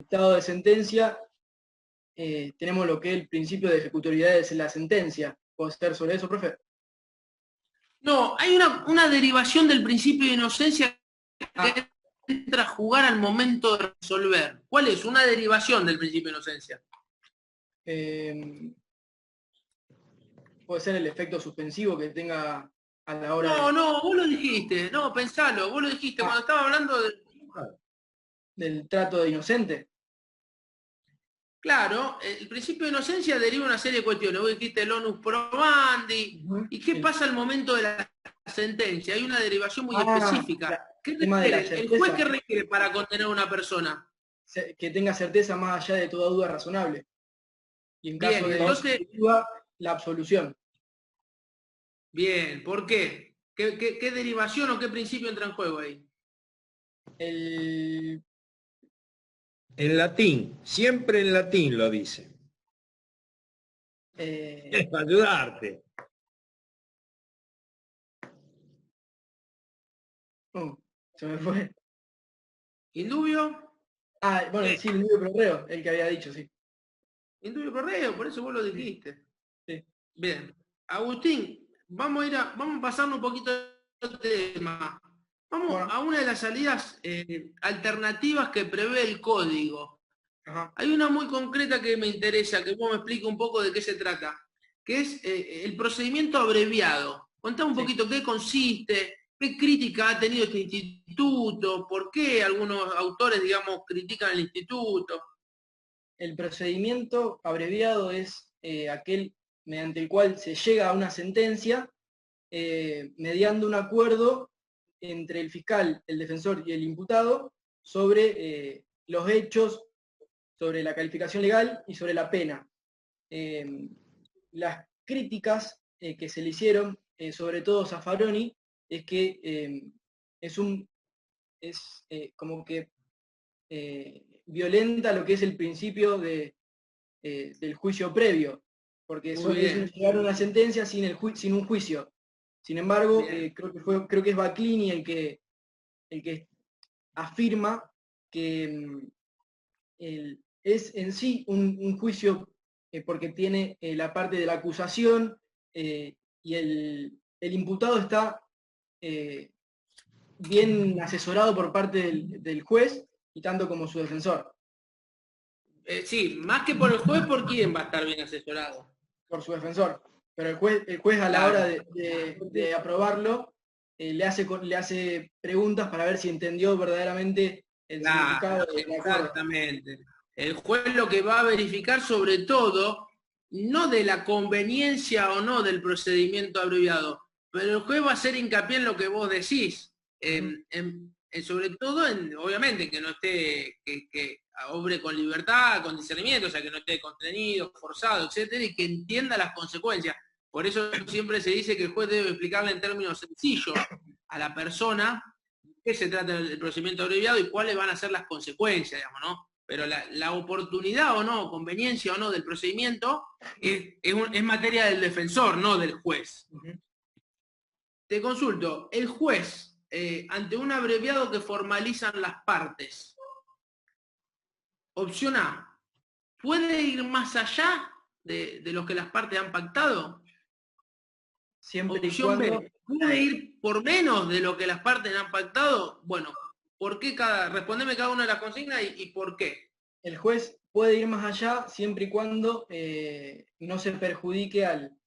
dictado de sentencia, tenemos lo que es el principio de ejecutoriedad de la sentencia. ¿Puedo estar sobre eso, profe? No, hay una derivación del principio de inocencia que entra a jugar al momento de resolver. ¿Cuál es? Una derivación del principio de inocencia. Puede ser el efecto suspensivo que tenga a la hora No, vos lo dijiste. No, pensalo, vos lo dijiste cuando estaba hablando de... del trato de inocente. Claro, el principio de inocencia deriva una serie de cuestiones. Vos dijiste el onus probandi. ¿Y qué pasa al momento de la sentencia? Hay una derivación muy específica. ¿Qué El tema de la requiere? ¿El juez certeza, qué requiere para condenar a una persona? que tenga certeza más allá de toda duda razonable. Y en Bien, caso de entonces, duda, la absolución. bien, ¿por qué? ¿Qué derivación o qué principio entra en juego ahí? El, En latín, siempre en latín lo dice. Es para ayudarte. Se me fue. ¿Indubio? Bueno, sí, el Nubio Correo, el que había dicho, sí. Indubio correo, por eso vos lo dijiste. Sí. Bien. Agustín, vamos a pasarnos un poquito del tema. Vamos a una de las salidas alternativas que prevé el código. Ajá. Hay una muy concreta que me interesa, que vos me expliques un poco de qué se trata, que es el procedimiento abreviado. Contá un poquito qué consiste, qué crítica ha tenido este instituto, por qué algunos autores, digamos, critican el instituto. El procedimiento abreviado es aquel mediante el cual se llega a una sentencia mediando un acuerdo entre el fiscal, el defensor y el imputado sobre los hechos, sobre la calificación legal y sobre la pena. Las críticas que se le hicieron, sobre todo a Zaffaroni, es que es como que violenta lo que es el principio del juicio previo, porque es llegar a una sentencia sin un juicio. Sin embargo, creo que es Baclini el que afirma que es en sí un juicio porque tiene la parte de la acusación y el imputado está bien asesorado por parte del juez y tanto como su defensor. Sí, más que por el juez, ¿por quién va a estar bien asesorado? Por su defensor. Pero el juez a la hora de aprobarlo le hace preguntas para ver si entendió verdaderamente el significado del acuerdo. Exactamente. El juez lo que va a verificar sobre todo, no de la conveniencia o no del procedimiento abreviado, pero el juez va a hacer hincapié en lo que vos decís, sobre todo obviamente, que no esté, que obre con libertad, con discernimiento, o sea, que no esté contenido, forzado, etcétera, y que entienda las consecuencias. Por eso siempre se dice que el juez debe explicarle en términos sencillos a la persona qué se trata del procedimiento abreviado y cuáles van a ser las consecuencias, digamos, ¿no? Pero la oportunidad o no, conveniencia o no del procedimiento es materia del defensor, no del juez. Te consulto, el juez, ante un abreviado que formalizan las partes, opción A, ¿puede ir más allá de lo que las partes han pactado? Siempre Opción y cuando, B, ¿puede ir por menos de lo que las partes han pactado? Bueno, ¿por qué respondeme cada una de las consignas y por qué? el juez puede ir más allá siempre y cuando no se perjudique al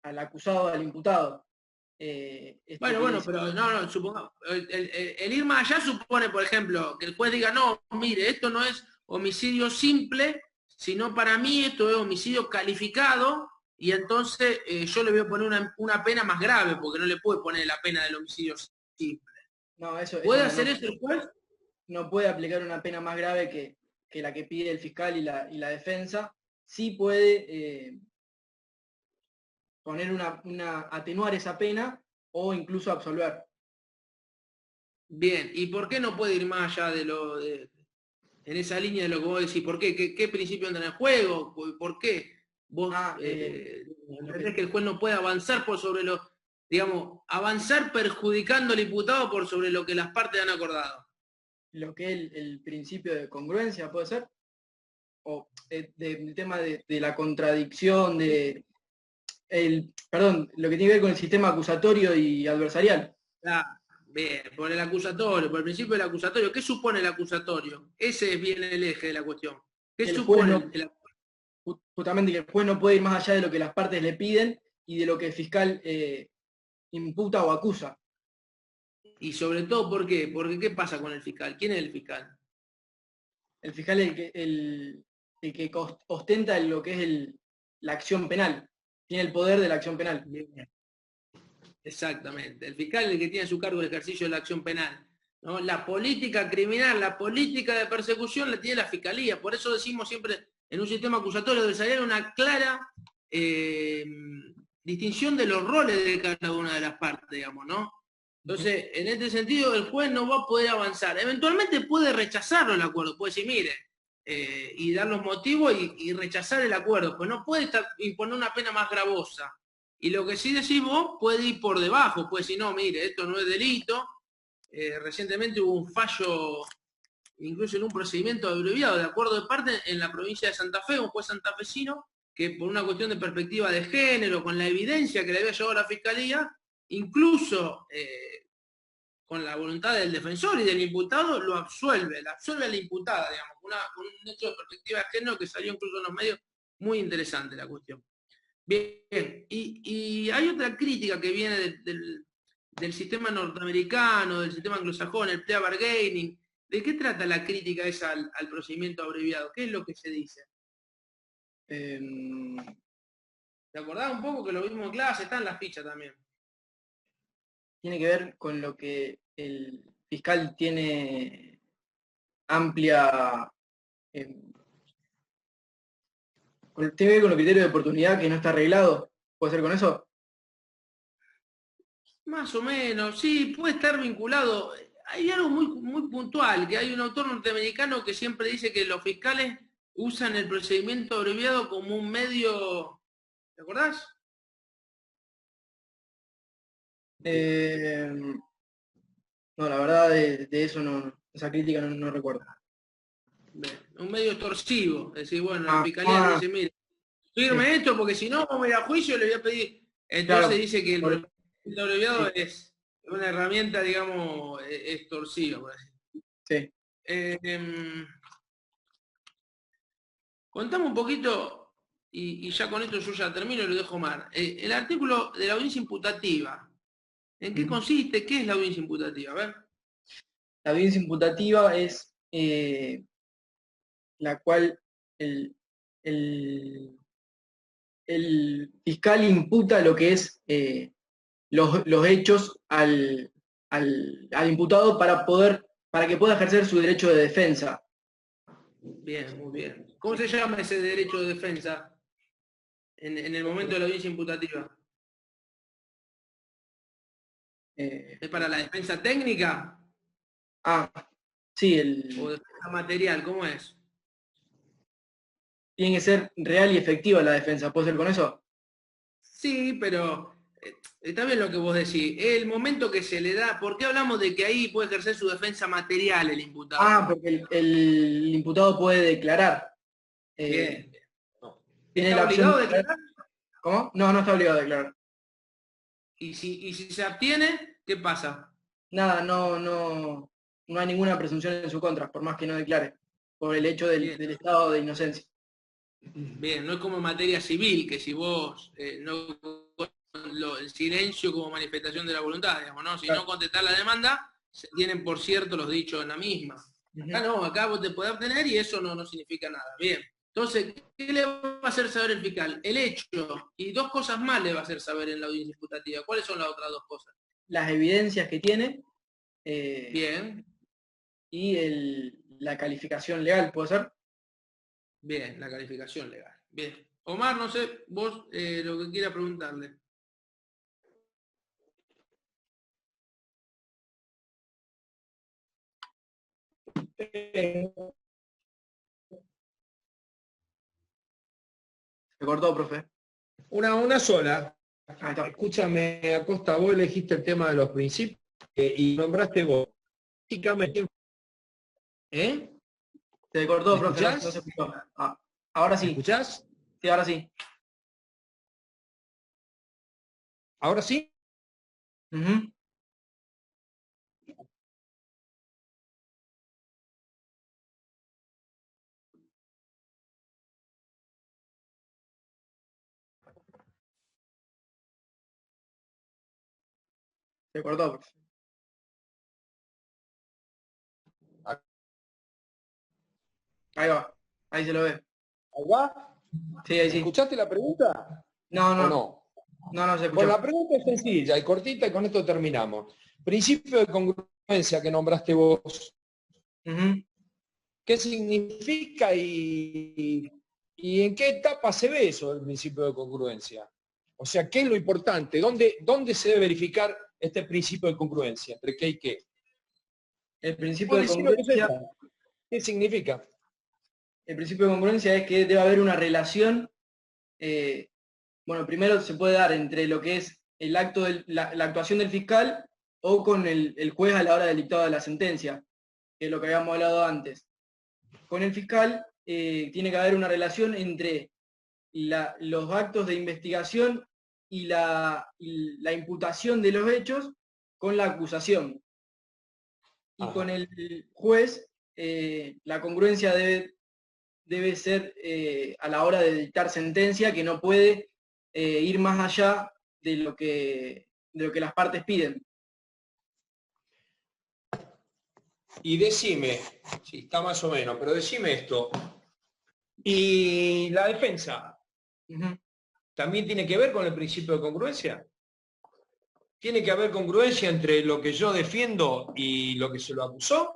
acusado, al imputado. Bueno, pero no, supongamos, el ir más allá supone, por ejemplo, que el juez diga, no, mire, esto no es homicidio simple, sino para mí esto es homicidio calificado, y entonces yo le voy a poner una pena más grave, porque no le puede poner la pena del homicidio simple. No, ¿Puede hacer eso el juez? no puede aplicar una pena más grave que la que pide el fiscal y la defensa. Sí puede poner atenuar esa pena o incluso absolver. Bien, ¿y por qué no puede ir más allá en esa línea de lo que vos decís? ¿Por qué? ¿Qué principio entra en juego? ¿Por qué vos entendés que el juez no puede avanzar por sobre digamos, avanzar perjudicando al imputado por sobre lo que las partes han acordado? lo que es el principio de congruencia, ¿puede ser? O del tema de la contradicción, perdón, lo que tiene que ver con el sistema acusatorio y adversarial. Bien, por el acusatorio, por el principio del acusatorio. ¿Qué supone el acusatorio? Ese es bien el eje de la cuestión. ¿Qué supone justamente que el juez no puede ir más allá de lo que las partes le piden y de lo que el fiscal imputa o acusa? Y sobre todo, ¿por qué? Porque ¿qué pasa con el fiscal? ¿Quién es el fiscal? El fiscal es el que ostenta lo que es la acción penal. Tiene el poder de la acción penal. Bien. Exactamente. El fiscal es el que tiene a su cargo el ejercicio de la acción penal, ¿no? La política criminal, la política de persecución la tiene la fiscalía. Por eso decimos siempre en un sistema acusatorio adversarial una clara distinción de los roles de cada una de las partes, digamos, ¿no? Entonces, en este sentido, el juez no va a poder avanzar. Eventualmente puede rechazarlo el acuerdo, puede decir, mire, y dar los motivos y rechazar el acuerdo, pues no puede imponer una pena más gravosa. Y lo que sí decís vos puede ir por debajo, puede decir, no, mire, esto no es delito. Recientemente hubo un fallo, incluso en un procedimiento abreviado de acuerdo de parte en la provincia de Santa Fe, un juez santafesino, que por una cuestión de perspectiva de género, con la evidencia que le había llevado a la fiscalía, incluso con la voluntad del defensor y del imputado, lo absuelve, la absuelve a la imputada, digamos, con un hecho de perspectiva de género que salió incluso en los medios, muy interesante la cuestión. Bien, y hay otra crítica que viene del sistema norteamericano, del sistema anglosajón, el plea bargaining. ¿De qué trata la crítica esa al procedimiento abreviado? ¿Qué es lo que se dice? ¿Te acordás un poco que lo vimos en clase? Está en la ficha también. Tiene que ver con lo que el fiscal tiene amplia... tiene que ver con los criterios de oportunidad que no está arreglado. ¿Puede ser con eso? Más o menos, sí, puede estar vinculado. Hay algo muy puntual, que hay un autor norteamericano que siempre dice que los fiscales usan el procedimiento abreviado como un medio... ¿Te acordás? No, la verdad de eso no, esa crítica no recuerdo. Un medio extorsivo, es decir, bueno, la fiscalía le dice, mire, firme esto porque si no, vamos a ir a juicio, le voy a pedir. Entonces claro, dice que el procedimiento abreviado es una herramienta, digamos, extorsiva, por así. Sí. Contame un poquito, y ya con esto yo ya termino y lo dejo mal. El artículo de la audiencia imputativa, ¿en qué consiste? ¿Qué es la audiencia imputativa? A ver. La audiencia imputativa es la cual el fiscal imputa lo que es los hechos al imputado para que pueda ejercer su derecho de defensa. Bien, muy bien. ¿Cómo se llama ese derecho de defensa en el momento de la audiencia imputativa? ¿Es para la defensa técnica? Sí, ¿O defensa material? ¿Cómo es? Tiene que ser real y efectiva la defensa. ¿Puede ser con eso? Sí, pero está bien lo que vos decís. El momento que se le da, ¿por qué hablamos de que ahí puede ejercer su defensa material el imputado? Porque el imputado puede declarar. Bien. ¿Tiene la opción de declarar? ¿Cómo? No está obligado a declarar. ¿Y si se abstiene, qué pasa? Nada, no hay ninguna presunción en su contra, por más que no declare, por el hecho del estado de inocencia. Bien, no es como en materia civil, que si vos el silencio como manifestación de la voluntad, digamos, ¿no? Si no contestás la demanda, se tienen por cierto los dichos en la misma. Acá no, acá vos te podés obtener y eso no significa nada. Bien. Entonces, ¿qué le va a hacer saber el fiscal? El hecho. Y dos cosas más le va a hacer saber en la audiencia imputativa. ¿Cuáles son las otras dos cosas? Las evidencias que tiene. Bien. Y la calificación legal, ¿puede ser? Bien, la calificación legal. Bien. Omar, no sé, vos lo que quiera preguntarle. Se cortó, profe. Una sola. Escúchame, Acosta, vos elegiste el tema de los principios y nombraste vos. Básicamente ¿Eh? Se cortó, ¿Me profe, escuchás? no se escuchó. Ahora ¿Me sí. escuchás? Sí, ahora sí. ¿Ahora sí? Ujú. Se cortó, profe. Ahí va. Ahí se lo ve. ¿Ahí va? Sí, ahí sí. ¿Escuchaste la pregunta No, o no. no? No se Bueno, escuchó. la pregunta es sencilla y cortita y con esto terminamos. Principio de congruencia que nombraste vos, Ujú. ¿qué significa y en qué etapa se ve eso del principio de congruencia? O sea, ¿qué es lo importante? ¿Dónde se debe verificar este principio de congruencia? ¿Entre qué y qué? El principio Vos de decís lo que congruencia, sepas. ¿Qué significa? el principio de congruencia es que debe haber una relación. Bueno, primero se puede dar entre lo que es el acto la actuación del fiscal o con el juez a la hora del dictado de la sentencia, que es lo que habíamos hablado antes. Con el fiscal tiene que haber una relación entre los actos de investigación y la imputación de los hechos con la acusación. Y Ajá. con el juez, la congruencia debe ser a la hora de dictar sentencia, que no puede ir más allá de lo que las partes piden. Y decime, sí, está más o menos, pero decime esto. ¿Y la defensa Ujú. también tiene que ver con el principio de congruencia? ¿Tiene que haber congruencia entre lo que yo defiendo y lo que se lo acusó?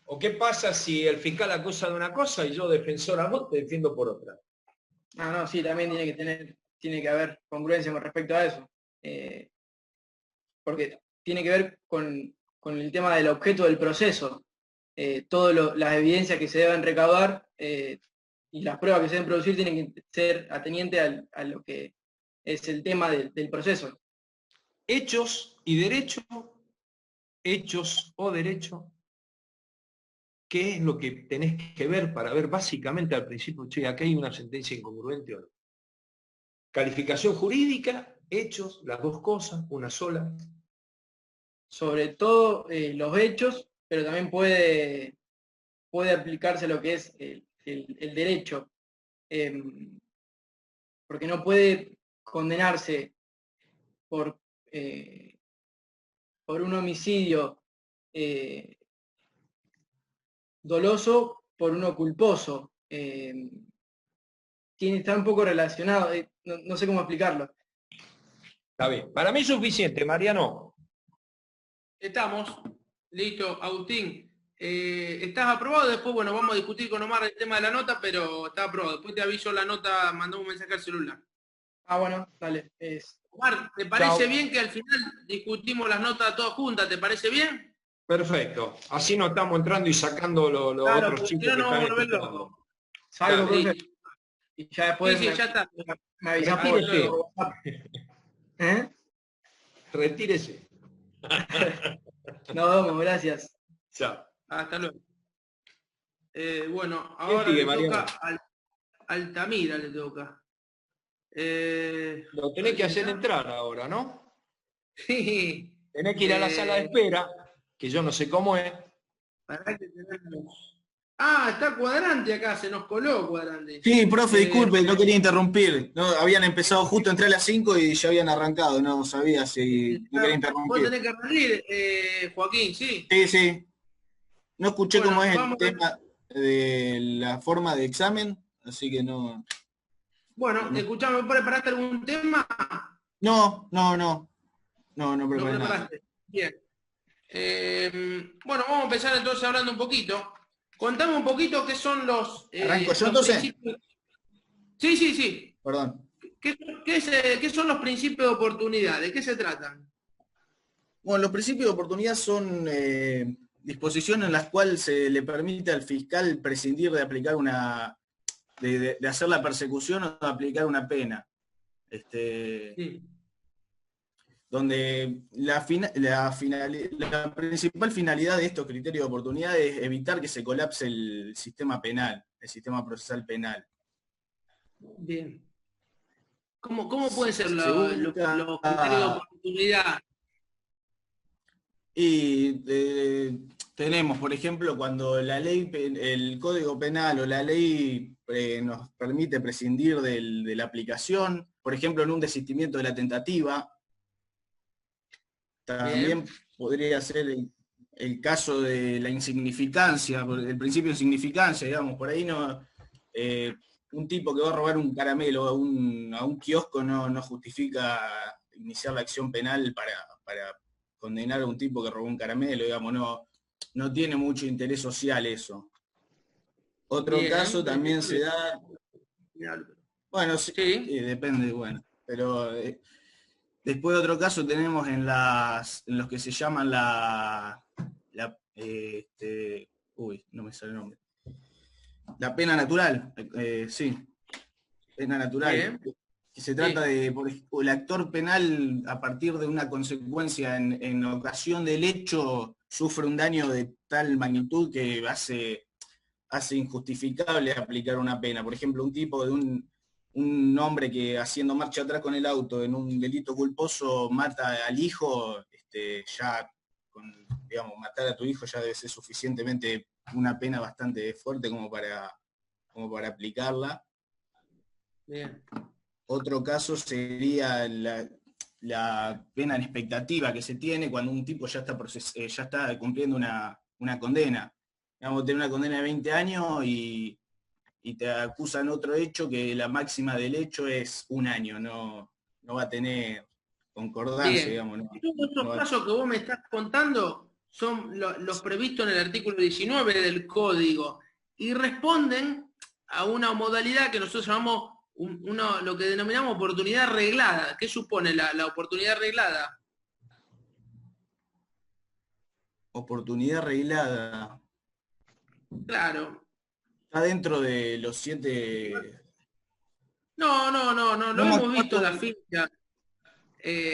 ¿O qué pasa si el fiscal acusa de una cosa y yo, defensor a vos, te defiendo por otra? No, sí, también tiene que haber congruencia con respecto a eso. Porque tiene que ver con el tema del objeto del proceso. Todas las evidencias que se deben recabar y las pruebas que se deben producir tienen que ser atenientes a lo que es el tema del proceso. Hechos y derecho, hechos o derecho, ¿qué es lo que tenés que ver para ver básicamente al principio, che, aquí hay una sentencia incongruente o no? Calificación jurídica, hechos, las dos cosas, una sola. Sobre todo los hechos, pero también puede aplicarse lo que es el derecho, porque no puede condenarse por, por un homicidio doloso por uno culposo. Está un poco relacionado, no sé cómo explicarlo. Está bien. Para mí es suficiente, Mariano. Estamos. Listo, Agustín. ¿Estás aprobado? Después, bueno, vamos a discutir con Omar el tema de la nota, pero está aprobado. Después te aviso la nota, mandamos un mensaje al celular. Bueno, dale. Omar, ¿te parece bien que al final discutimos las notas todas juntas? ¿Te parece bien? Perfecto. Así no estamos entrando y sacando los Claro, otros porque si chicos no que nos están vamos a volver escuchando. locos. Salgo, Dale. profe. Y ya después Sí, ya está. me avisás Retírese. por WhatsApp. ¿Eh? Retírese. Nos vemos, gracias. Chao. Hasta luego. Bueno, ¿Quién ahora sigue, le toca Mariano? al Altamira, le toca. Lo tenés que hacer entrar ahora, ¿no? Sí. Tenés que ir a la sala de espera, que yo no sé cómo es. Para que tenemos... está Cuadrante acá, se nos coló Cuadrante. Sí, profe, disculpe, no quería interrumpir. No, habían empezado justo, entré a las 5 y ya habían arrancado, no sabía si no quería Vos interrumpir. tenés que rendir, Joaquín, ¿sí? Sí, sí. No escuché Bueno, cómo es el vamos. tema de la forma de examen, así que no. Bueno, escuchame, ¿preparaste algún tema? No ¿No preparé nada. preparaste? Bien. Bueno, vamos a empezar entonces hablando un poquito. Contame un poquito qué son los ¿Arranco yo entonces? principios. Sí, sí, sí. Perdón. ¿Qué son los principios de oportunidad? ¿De qué se tratan? Bueno, los principios de oportunidad son disposiciones en las cuales se le permite al fiscal prescindir de aplicar de hacer la persecución o de aplicar una pena. Sí. donde la principal finalidad de estos criterios de oportunidad es evitar que se colapse el sistema penal, el sistema procesal penal. Bien. ¿Cómo pueden ser los criterios de oportunidad? Y tenemos, por ejemplo, cuando la ley, el Código Penal o la ley nos permite prescindir de la aplicación, por ejemplo, en un desistimiento de la tentativa. También podría ser el caso de la insignificancia, el principio de insignificancia, digamos, por ahí no, un tipo que va a robar un caramelo a un kiosco no justifica iniciar la acción penal para condenar a un tipo que robó un caramelo, digamos, no tiene mucho interés social eso. Otro caso también se da... Bueno, sí, depende, bueno, pero... Después otro caso tenemos en los que se llaman no me sale el nombre. La pena natural, sí, pena natural. Que se trata de, por ejemplo, el actor penal a partir de una consecuencia en ocasión del hecho sufre un daño de tal magnitud que hace injustificable aplicar una pena. Por ejemplo, un tipo de un hombre que haciendo marcha atrás con el auto en un delito culposo mata al hijo, ya digamos, matar a tu hijo ya debe ser suficientemente una pena bastante fuerte como para aplicarla. Bien. Otro caso sería la pena en expectativa que se tiene cuando un tipo ya está cumpliendo una condena. Digamos, tiene una condena de 20 años y te acusan otro hecho que la máxima del hecho es 1 año, no va a tener concordancia, digamos. Todos estos casos que vos me estás contando son los previstos en el artículo 19 del Código y responden a una modalidad que nosotros llamamos lo que denominamos oportunidad reglada. ¿Qué supone la oportunidad reglada? Oportunidad reglada. Claro. Está dentro de los 7... No, lo hemos visto en la ficha.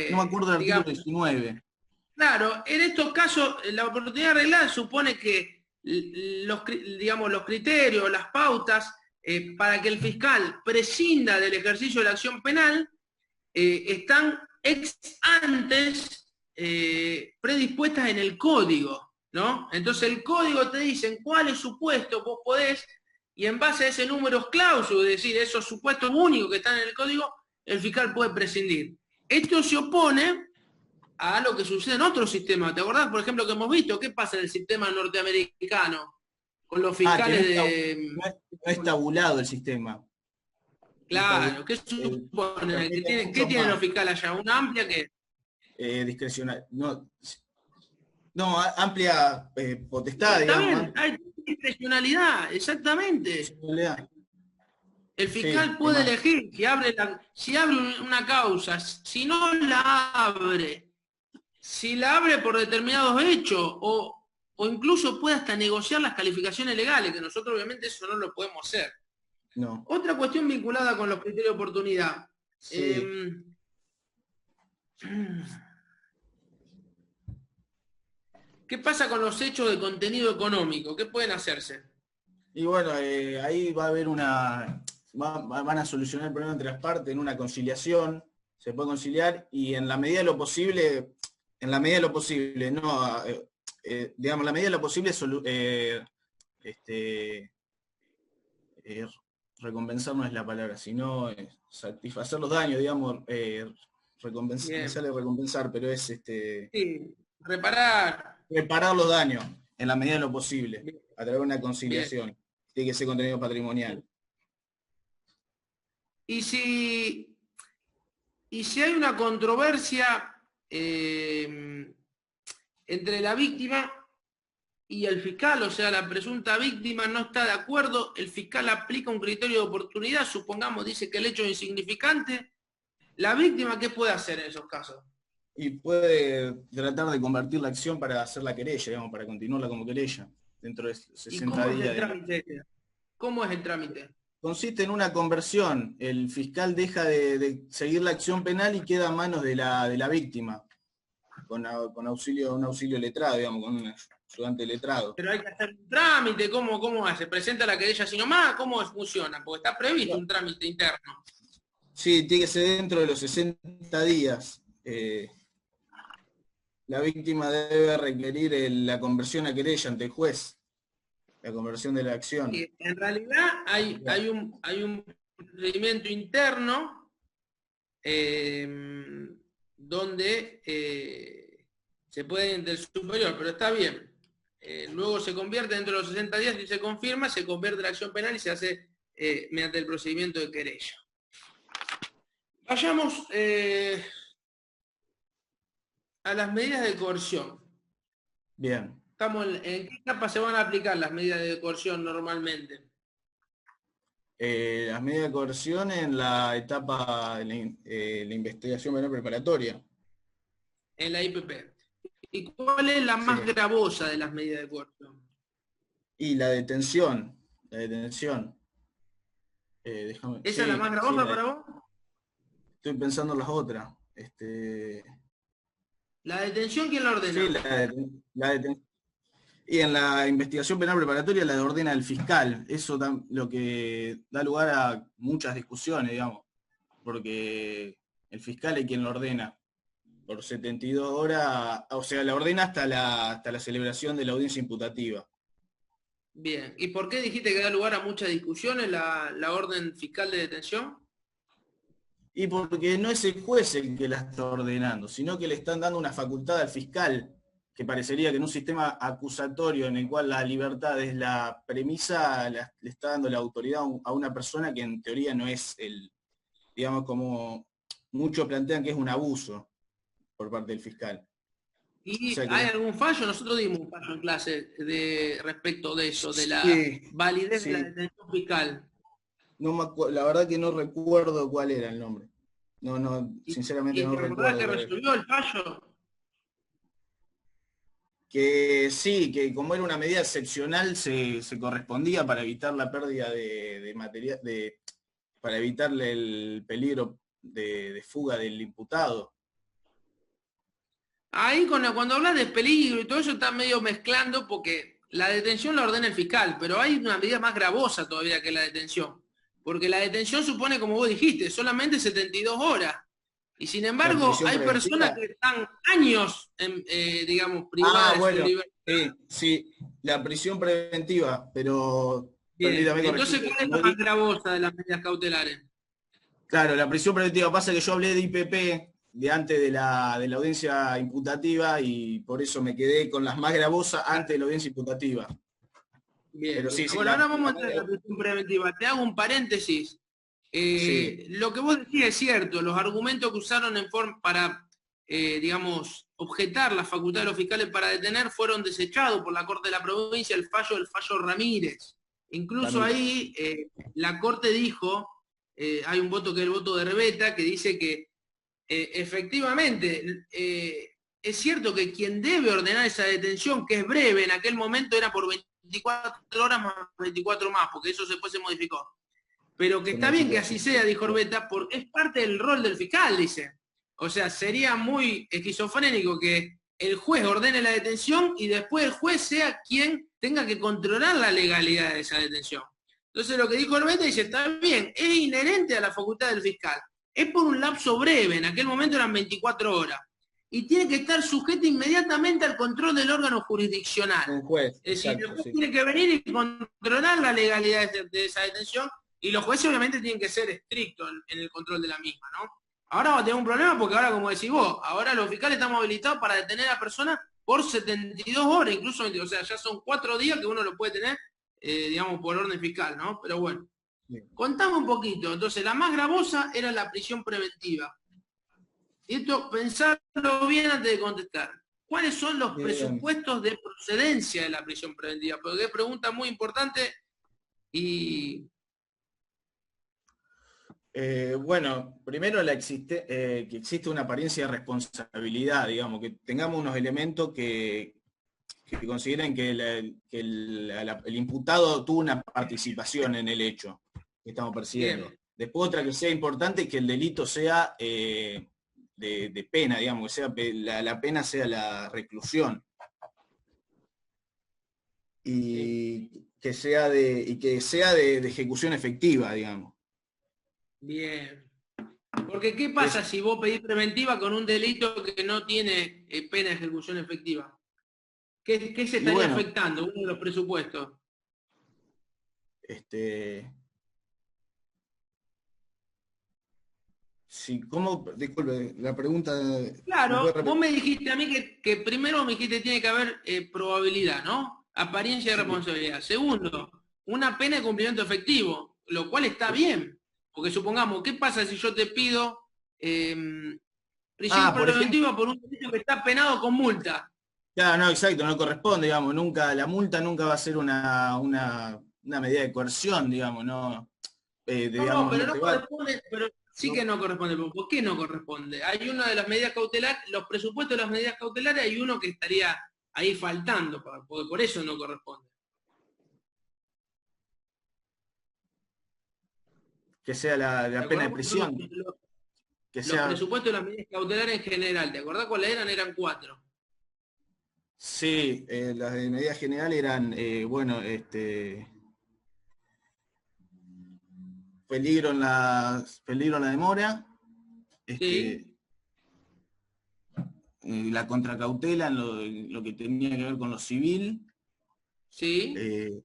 No me acuerdo del artículo 19. Claro, en estos casos la oportunidad reglada supone que los criterios, las pautas, para que el fiscal prescinda del ejercicio de la acción penal, están ex antes predispuestas en el código, ¿no? Entonces el código te dice en cuáles supuestos vos podés, y en base a ese número clausus, es decir, esos supuestos únicos que están en el código, el fiscal puede prescindir. Esto se opone a lo que sucede en otros sistemas. ¿Te acordás, por ejemplo, que hemos visto? ¿Qué pasa en el sistema norteamericano con los fiscales no es tabulado el sistema. Claro, ¿qué supone? ¿Qué tienen los fiscales allá? ¿Una amplia qué? Discrecional. No, amplia potestad, Está digamos. bien, hay discrecionalidad, exactamente. El fiscal puede elegir si abre una causa, si no la abre, si la abre por determinados hechos, o incluso puede hasta negociar las calificaciones legales, que nosotros obviamente eso no lo podemos hacer. No. Otra cuestión vinculada con los criterios de oportunidad. Sí. ¿Qué pasa con los hechos de contenido económico? ¿Qué pueden hacerse? Y bueno, ahí va a haber van a solucionar el problema entre las partes en una conciliación, se puede conciliar y en la medida de lo posible, no, digamos, la medida de lo posible recompensar no es la palabra, sino satisfacer los daños, digamos, recompensar, me sale recompensar, pero es sí, reparar los daños en la medida de lo posible, a través de una conciliación. Bien. Tiene que ser contenido patrimonial. Y si hay una controversia entre la víctima y el fiscal, o sea, la presunta víctima no está de acuerdo, el fiscal aplica un criterio de oportunidad, supongamos, dice que el hecho es insignificante, ¿la víctima qué puede hacer en esos casos? Y puede tratar de convertir la acción para hacer la querella, digamos, para continuarla como querella, dentro de 60 días. ¿Cómo es el trámite? Consiste en una conversión. El fiscal deja de seguir la acción penal y queda a manos de la víctima. con auxilio, un auxilio letrado, digamos, con un ayudante letrado. Pero hay que hacer un trámite, ¿cómo hace? ¿Presenta la querella así nomás? ¿Cómo funciona? Porque está previsto un trámite interno. Sí, tiene que ser dentro de los 60 días. La víctima debe requerir la conversión a querella ante el juez, la conversión de la acción. Y en realidad hay un procedimiento interno donde se puede del superior, pero está bien. Luego se convierte dentro de los 60 días y se confirma, se convierte la acción penal y se hace mediante el procedimiento de querella. Vayamos a las medidas de coerción. Bien. ¿En qué etapa se van a aplicar las medidas de coerción normalmente? Las medidas de coerción en la etapa, la investigación penal preparatoria. En la IPP. ¿Y cuál es la más gravosa de las medidas de coerción? Y la detención. Déjame, ¿Esa es la más gravosa para vos? Estoy pensando en las otras. ¿La detención quién la ordena? Sí, la detención. Y en la investigación penal preparatoria la ordena el fiscal. Eso lo que da lugar a muchas discusiones, digamos, porque el fiscal es quien lo ordena por 72 horas, o sea, la ordena hasta la celebración de la audiencia imputativa. Bien, ¿y por qué dijiste que da lugar a muchas discusiones la orden fiscal de detención? Y porque no es el juez el que la está ordenando, sino que le están dando una facultad al fiscal, que parecería que en un sistema acusatorio en el cual la libertad es la premisa, le está dando la autoridad a una persona que en teoría no es digamos, como muchos plantean que es un abuso por parte del fiscal. ¿Y hay algún fallo? Nosotros dimos un fallo en clase respecto de eso, de la validez de la detención fiscal. La verdad que no recuerdo cuál era el nombre. No, sinceramente no recuerdo. ¿Y que resolvió el fallo? Que sí, que como era una medida excepcional se correspondía para evitar la pérdida de material, para evitarle el peligro de fuga del imputado. Ahí cuando hablas de peligro y todo eso está medio mezclando porque la detención la ordena el fiscal, pero hay una medida más gravosa todavía que la detención. Porque la detención supone, como vos dijiste, solamente 72 horas. Y sin embargo, hay personas que están años, digamos, privadas de su libertad. Sí, la prisión preventiva, pero... Entonces, ¿cuál es la más gravosa de las medidas cautelares? Claro, la prisión preventiva. Pasa que yo hablé de IPP de antes de la audiencia imputativa y por eso me quedé con las más gravosas antes de la audiencia imputativa. Bien, pero sí, bueno, ahora vamos a entrar en la prisión preventiva. Te hago un paréntesis. Lo que vos decís es cierto, los argumentos que usaron para, digamos, objetar la facultad de los fiscales para detener fueron desechados por la Corte de la Provincia, el fallo Ramírez. Incluso ahí la Corte dijo, hay un voto que es el voto de Rebeta, que dice que efectivamente es cierto que quien debe ordenar esa detención, que es breve, en aquel momento era por 24 horas más 24 más, porque eso después se modificó. Pero que está bien que así sea, dijo Orbeta, porque es parte del rol del fiscal, dice. O sea, sería muy esquizofrénico que el juez ordene la detención y después el juez sea quien tenga que controlar la legalidad de esa detención. Entonces lo que dijo Orbeta dice, está bien, es inherente a la facultad del fiscal. Es por un lapso breve, en aquel momento eran 24 horas. Y tiene que estar sujeto inmediatamente al control del órgano jurisdiccional. Un juez. Es decir, el juez tiene que venir y controlar la legalidad de esa detención. Y los jueces obviamente tienen que ser estrictos en el control de la misma, ¿no? Ahora va a tener un problema porque ahora, como decís vos, ahora los fiscales estamos habilitados para detener a la persona por 72 horas, incluso, o sea, ya son 4 días que uno lo puede tener, digamos, por orden fiscal, ¿no? Pero bueno, contame un poquito. Entonces, la más gravosa era la prisión preventiva. Y esto, pensarlo bien antes de contestar. ¿Cuáles son los presupuestos de procedencia de la prisión preventiva? Porque es pregunta muy importante y... Bueno, primero que existe una apariencia de responsabilidad, digamos, que tengamos unos elementos que consideren que el imputado tuvo una participación en el hecho que estamos persiguiendo. Después otra que sea importante, que el delito sea de pena, digamos, que sea la pena sea la reclusión. Y que sea de ejecución efectiva, digamos. Bien. Porque ¿qué pasa si vos pedís preventiva con un delito que no tiene pena de ejecución efectiva? ¿Qué se estaría afectando? Uno de los presupuestos. Sí, ¿cómo? Disculpe, la pregunta... Claro, vos me dijiste a mí que primero me dijiste tiene que haber probabilidad, ¿no? Apariencia de responsabilidad. Segundo, una pena de cumplimiento efectivo, lo cual está bien. Porque supongamos, ¿qué pasa si yo te pido prisión preventiva por un delito que está penado con multa? Claro, no, exacto, no corresponde, digamos, la multa nunca va a ser una medida de coerción, digamos, no. No, pero no corresponde, pero sí que no corresponde. ¿Por qué no corresponde? Hay una de las medidas cautelares, los presupuestos de las medidas cautelares, hay uno que estaría ahí faltando, porque por eso no corresponde. Que sea la pena de prisión. Los presupuestos de las medidas cautelares en general, ¿te acordás cuáles eran? Eran 4. Sí, las de medida general eran, peligro en la demora, Sí. la contracautela en lo que tenía que ver con lo civil. Sí.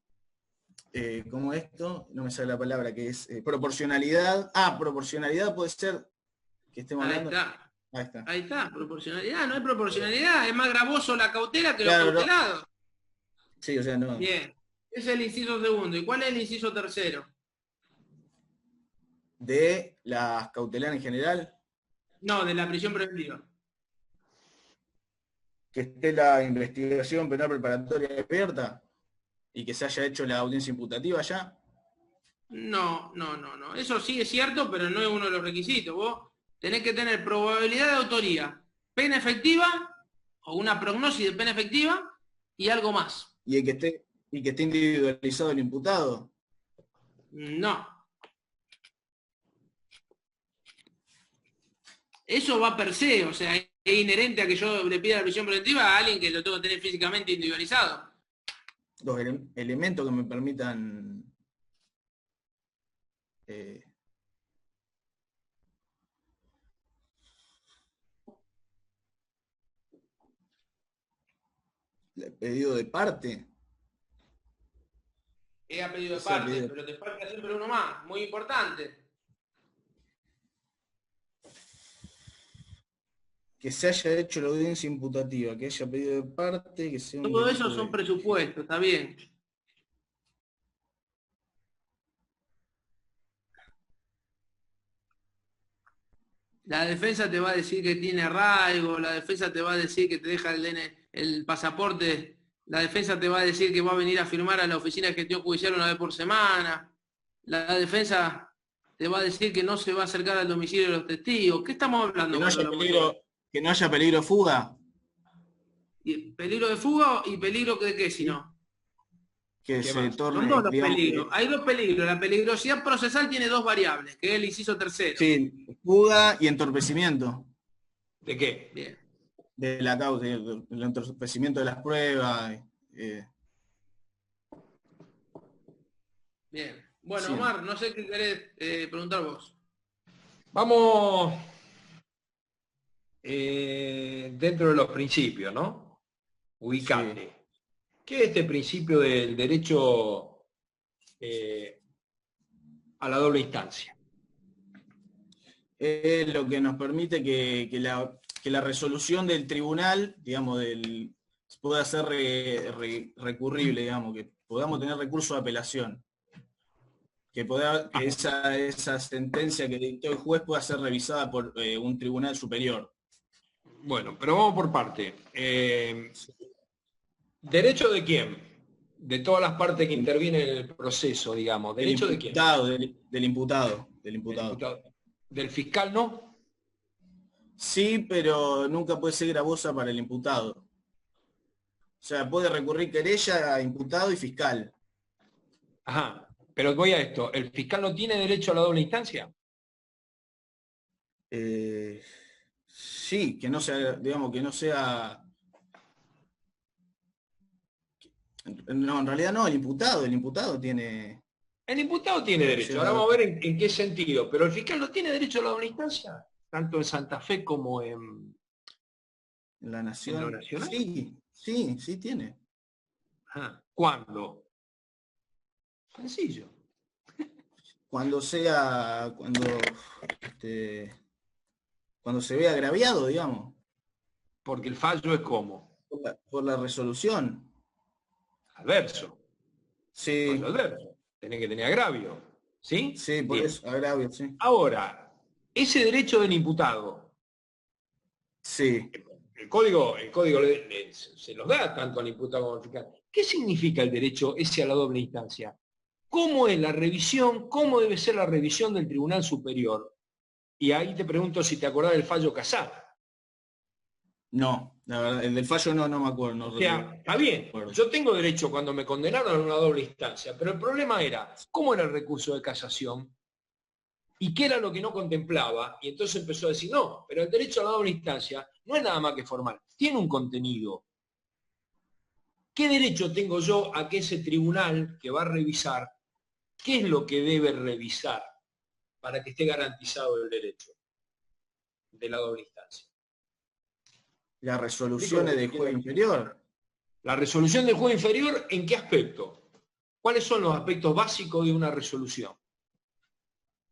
¿Cómo esto? No me sale la palabra, que es proporcionalidad. Proporcionalidad puede ser que estemos hablando. Ahí está, proporcionalidad. No hay proporcionalidad, es más gravoso la cautela que los cautelados. No. Sí, o sea, no. Bien, ese es el inciso segundo. ¿Y cuál es el inciso tercero? ¿De las cautelares en general? No, de la prisión preventiva. Que esté la investigación penal preparatoria abierta y que se haya hecho la audiencia imputativa ya. No. Eso sí es cierto, pero no es uno de los requisitos. Vos tenés que tener probabilidad de autoría, pena efectiva o una prognosis de pena efectiva y algo más. ¿Y que esté individualizado el imputado? No. Eso va per se, o sea, es inherente a que yo le pida la prisión preventiva a alguien que lo tengo que tener físicamente individualizado. Los elementos que me permitan pedido de parte. Es a pedido de parte, pero te falta siempre uno más, muy importante. Que se haya hecho la audiencia imputativa, que haya pedido de parte, que sea un... Todo eso son presupuestos, está bien. La defensa te va a decir que tiene arraigo, la defensa te va a decir que te deja el pasaporte, la defensa te va a decir que va a venir a firmar a la oficina de gestión judicial una vez por semana, la defensa te va a decir que no se va a acercar al domicilio de los testigos. ¿Qué estamos hablando? Que no haya peligro de fuga. ¿Y peligro de fuga y peligro de qué si no? Que se torne... Son dos los peligros. Hay dos peligros. La peligrosidad procesal tiene dos variables, que es el inciso tercero. Sí, fuga y entorpecimiento. ¿De qué? Bien. De la causa, el entorpecimiento de las pruebas. Bien. Bueno, sí. Omar, no sé qué querés preguntar vos. Vamos dentro de los principios, ¿no? Ubicate. Sí. ¿Qué es este principio del derecho a la doble instancia? Es lo que nos permite que la resolución del tribunal, digamos, pueda ser recurrible, digamos, que podamos tener recurso de apelación. Que esa sentencia que dictó el juez pueda ser revisada por un tribunal superior. Bueno, pero vamos por parte. ¿Derecho de quién? De todas las partes que intervienen en el proceso, digamos. ¿Derecho de quién? Del imputado. ¿Del fiscal no? Sí, pero nunca puede ser gravosa para el imputado. O sea, puede recurrir querella a imputado y fiscal. Ajá, pero voy a esto. ¿El fiscal no tiene derecho a la doble instancia? Sí, que no sea, digamos, que no sea... No, en realidad no, el imputado tiene... El imputado tiene derecho. Ahora vamos a ver en qué sentido. Pero el fiscal no tiene derecho a la doble instancia, tanto en Santa Fe como en La lo Nación. nacional. Sí tiene. ¿Cuándo? Sencillo. Cuando se ve agraviado, digamos. Porque el fallo es como Por la resolución. adverso. Sí. Fallo adverso. Tiene que tener agravio. ¿Sí? Sí, por Bien. eso, agravio, sí. Ahora, ese derecho del imputado, Sí. el código se los da tanto al imputado como al fiscal. ¿Qué significa el derecho ese a la doble instancia? ¿Cómo es la revisión? ¿Cómo debe ser la revisión del Tribunal Superior? Y ahí te pregunto si te acordás del fallo Casar. No, la verdad, el del fallo no me acuerdo. No O sea, está bien, yo tengo derecho cuando me condenaron a una doble instancia, pero el problema era, ¿cómo era el recurso de casación? ¿Y qué era lo que no contemplaba? Y entonces empezó a decir, no, pero el derecho a la doble instancia no es nada más que formal, tiene un contenido. ¿Qué derecho tengo yo a que ese tribunal que va a revisar, qué es lo que debe revisar para que esté garantizado el derecho de la doble instancia? Las resoluciones del juez inferior. La resolución del juez inferior, ¿en qué aspecto? ¿Cuáles son los aspectos básicos de una resolución?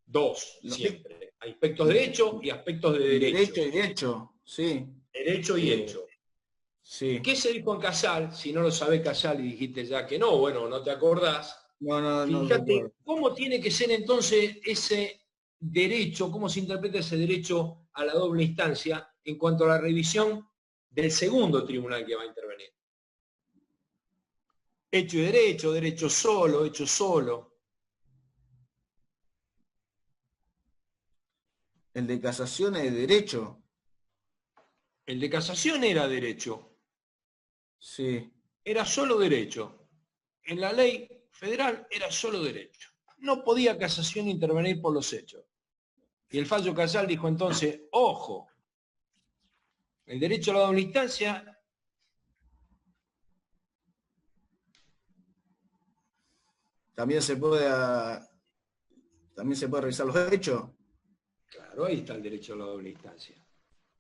Dos, siempre. Hay aspectos de hecho y aspectos de derecho. Derecho y hecho, sí. Derecho y hecho. Sí. ¿Qué se dijo en Casal? Si no lo sabe Casal y dijiste ya que no, bueno, no te acordás. No Fíjate cómo tiene que ser entonces ese derecho, cómo se interpreta ese derecho a la doble instancia en cuanto a la revisión del segundo tribunal que va a intervenir. Hecho y derecho, derecho solo, hecho solo. El de casación es de derecho. El de casación era derecho. Sí. Era solo derecho. En la ley federal era solo derecho. No podía casación intervenir por los hechos. Y el fallo Casal dijo entonces, ojo, el derecho a la doble instancia También se puede revisar los hechos. claro, ahí está el derecho a la doble instancia.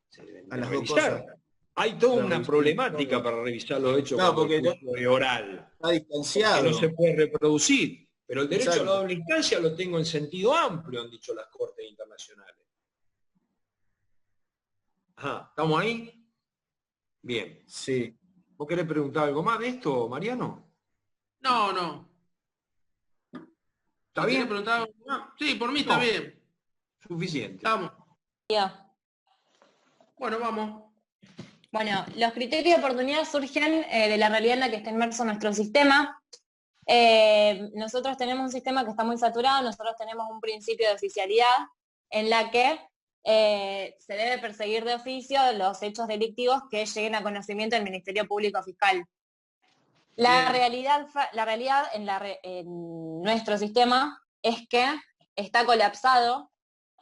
Se deben de A las revisar. dos cosas. Hay toda una problemática para revisar los hechos cuando el juicio es oral. Está distanciado. Que no se puede reproducir. Pero el derecho Exacto. a la doble instancia lo tengo en sentido amplio, han dicho las cortes internacionales. Ajá, ¿estamos ahí? Bien. Sí. ¿Vos querés preguntar algo más de esto, Mariano? No. ¿Está bien? No, sí, por mí está bien. Suficiente. Estamos. Bueno, vamos. Bueno, los criterios de oportunidad surgen de la realidad en la que está inmerso nuestro sistema. Nosotros tenemos un sistema que está muy saturado, nosotros tenemos un principio de oficialidad en la que se debe perseguir de oficio los hechos delictivos que lleguen a conocimiento del Ministerio Público Fiscal. La realidad en nuestro sistema es que está colapsado,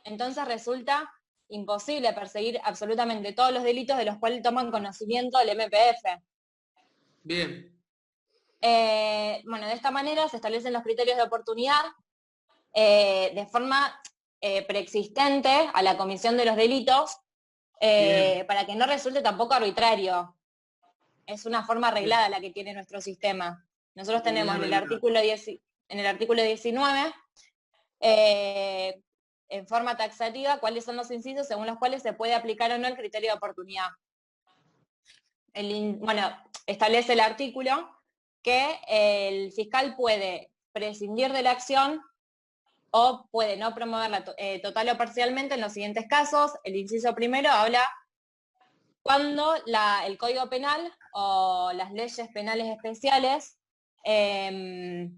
entonces resulta imposible perseguir absolutamente todos los delitos de los cuales toman conocimiento el MPF. Bien. Bueno, de esta manera se establecen los criterios de oportunidad de forma preexistente a la comisión de los delitos para que no resulte tampoco arbitrario. Es una forma arreglada la que tiene nuestro sistema. Nosotros tenemos en el artículo 19 en forma taxativa cuáles son los incisos según los cuales se puede aplicar o no el criterio de oportunidad. Establece el artículo que el fiscal puede prescindir de la acción o puede no promoverla total o parcialmente en los siguientes casos. El inciso primero habla cuando el Código Penal o las leyes penales especiales me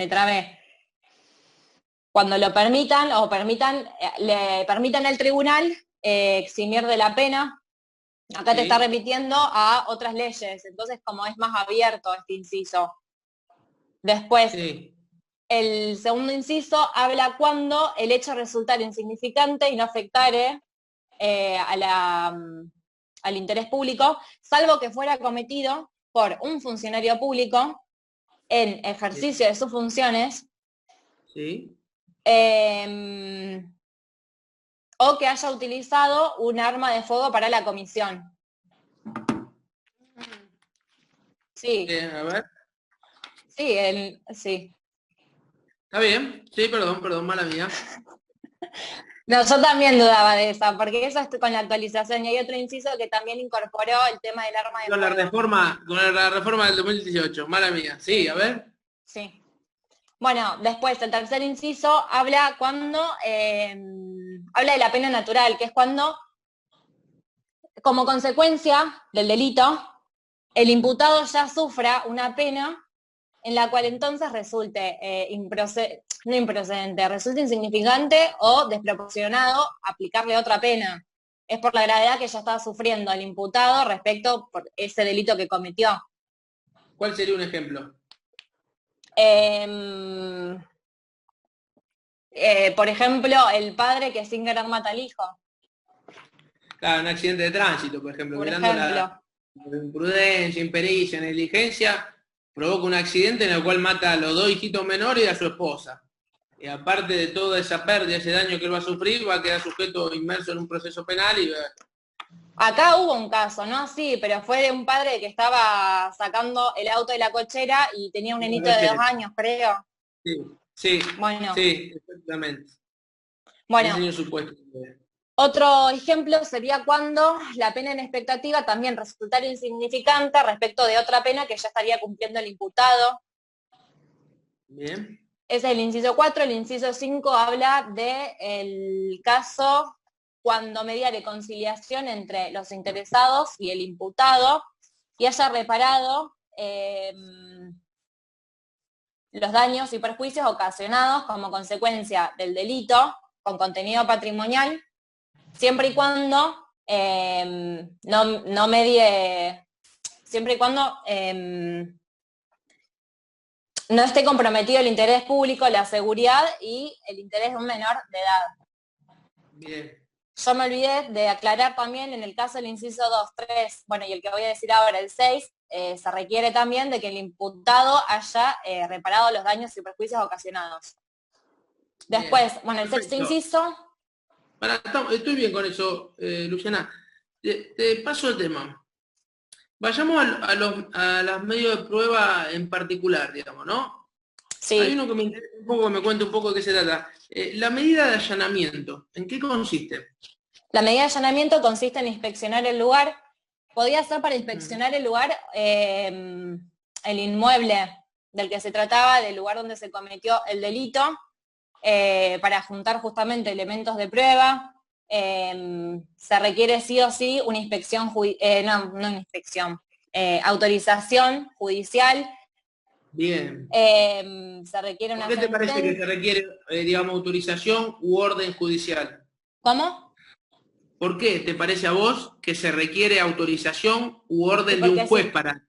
trabé. Cuando lo permitan o le permitan al tribunal eximir de la pena. Acá te está remitiendo a otras leyes, entonces como es más abierto este inciso. Después, el segundo inciso habla cuando el hecho resultare insignificante y no afectare al interés público, salvo que fuera cometido por un funcionario público en ejercicio de sus funciones, Sí. O que haya utilizado un arma de fuego para la comisión. Sí. A ver. Sí, sí. Está bien. Sí, perdón, mala mía. No, yo también dudaba de esa, porque eso es con la actualización. Y hay otro inciso que también incorporó el tema del arma de Con la fuego. reforma del 2018, mala mía. Sí, a ver. Sí. Bueno, después el tercer inciso habla cuando habla de la pena natural, que es cuando, como consecuencia del delito, el imputado ya sufra una pena en la cual entonces resulte no improcedente, resulte insignificante o desproporcionado aplicarle otra pena. Es por la gravedad que ya estaba sufriendo el imputado respecto por ese delito que cometió. ¿Cuál sería un ejemplo? Por ejemplo, el padre que sin querer mata al hijo. Claro, un accidente de tránsito, por ejemplo. Por Mirando ejemplo. la imprudencia, impericia, negligencia, provoca un accidente en el cual mata a los 2 hijitos menores y a su esposa. Y aparte de toda esa pérdida, ese daño que él va a sufrir, va a quedar sujeto inmerso en un proceso penal y... Acá hubo un caso, ¿no? Sí, pero fue de un padre que estaba sacando el auto de la cochera y tenía un nenito de 2 años, creo. Sí, bueno. Sí, exactamente. Bueno, otro ejemplo sería cuando la pena en expectativa también resultara insignificante respecto de otra pena que ya estaría cumpliendo el imputado. Bien. Ese es el inciso 4. El inciso 5 habla del caso cuando mediare conciliación entre los interesados y el imputado y haya reparado los daños y perjuicios ocasionados como consecuencia del delito con contenido patrimonial, siempre y cuando no medie, siempre y cuando no esté comprometido el interés público, la seguridad y el interés de un menor de edad. Bien. Yo me olvidé de aclarar también en el caso del inciso 2, 3, bueno, y el que voy a decir ahora, el 6, se requiere también de que el imputado haya reparado los daños y perjuicios ocasionados. Después, bien. Bueno, el sexto inciso... Estoy bien con eso, Luciana. Te paso el tema. Vayamos a los medios de prueba en particular, digamos, ¿no? Sí. Hay uno que me interesa un poco, que me cuente un poco de qué se trata. La medida de allanamiento, ¿en qué consiste? La medida de allanamiento consiste en inspeccionar el lugar. Podía ser para inspeccionar el lugar, el inmueble del que se trataba, del lugar donde se cometió el delito, para juntar justamente elementos de prueba. Se requiere sí o sí una inspección, autorización judicial. Bien. Se requiere una... ¿Por qué te parece que se requiere, digamos, autorización u orden judicial? ¿Cómo? ¿Por qué te parece a vos que se requiere autorización u orden de un juez para...?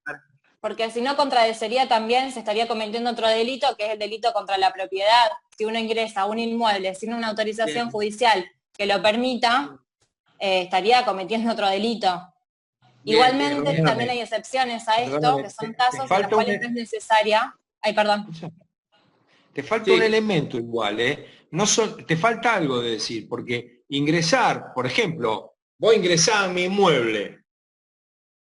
Porque si no, contradecería también, se estaría cometiendo otro delito, que es el delito contra la propiedad. Si uno ingresa a un inmueble sin una autorización judicial que lo permita, estaría cometiendo otro delito. Igualmente, también hay excepciones a esto, que son casos en los cuales no es necesaria... Ay, perdón. Te falta un elemento igual, ¿eh? Te falta algo de decir, porque ingresar, por ejemplo, vos ingresás a mi inmueble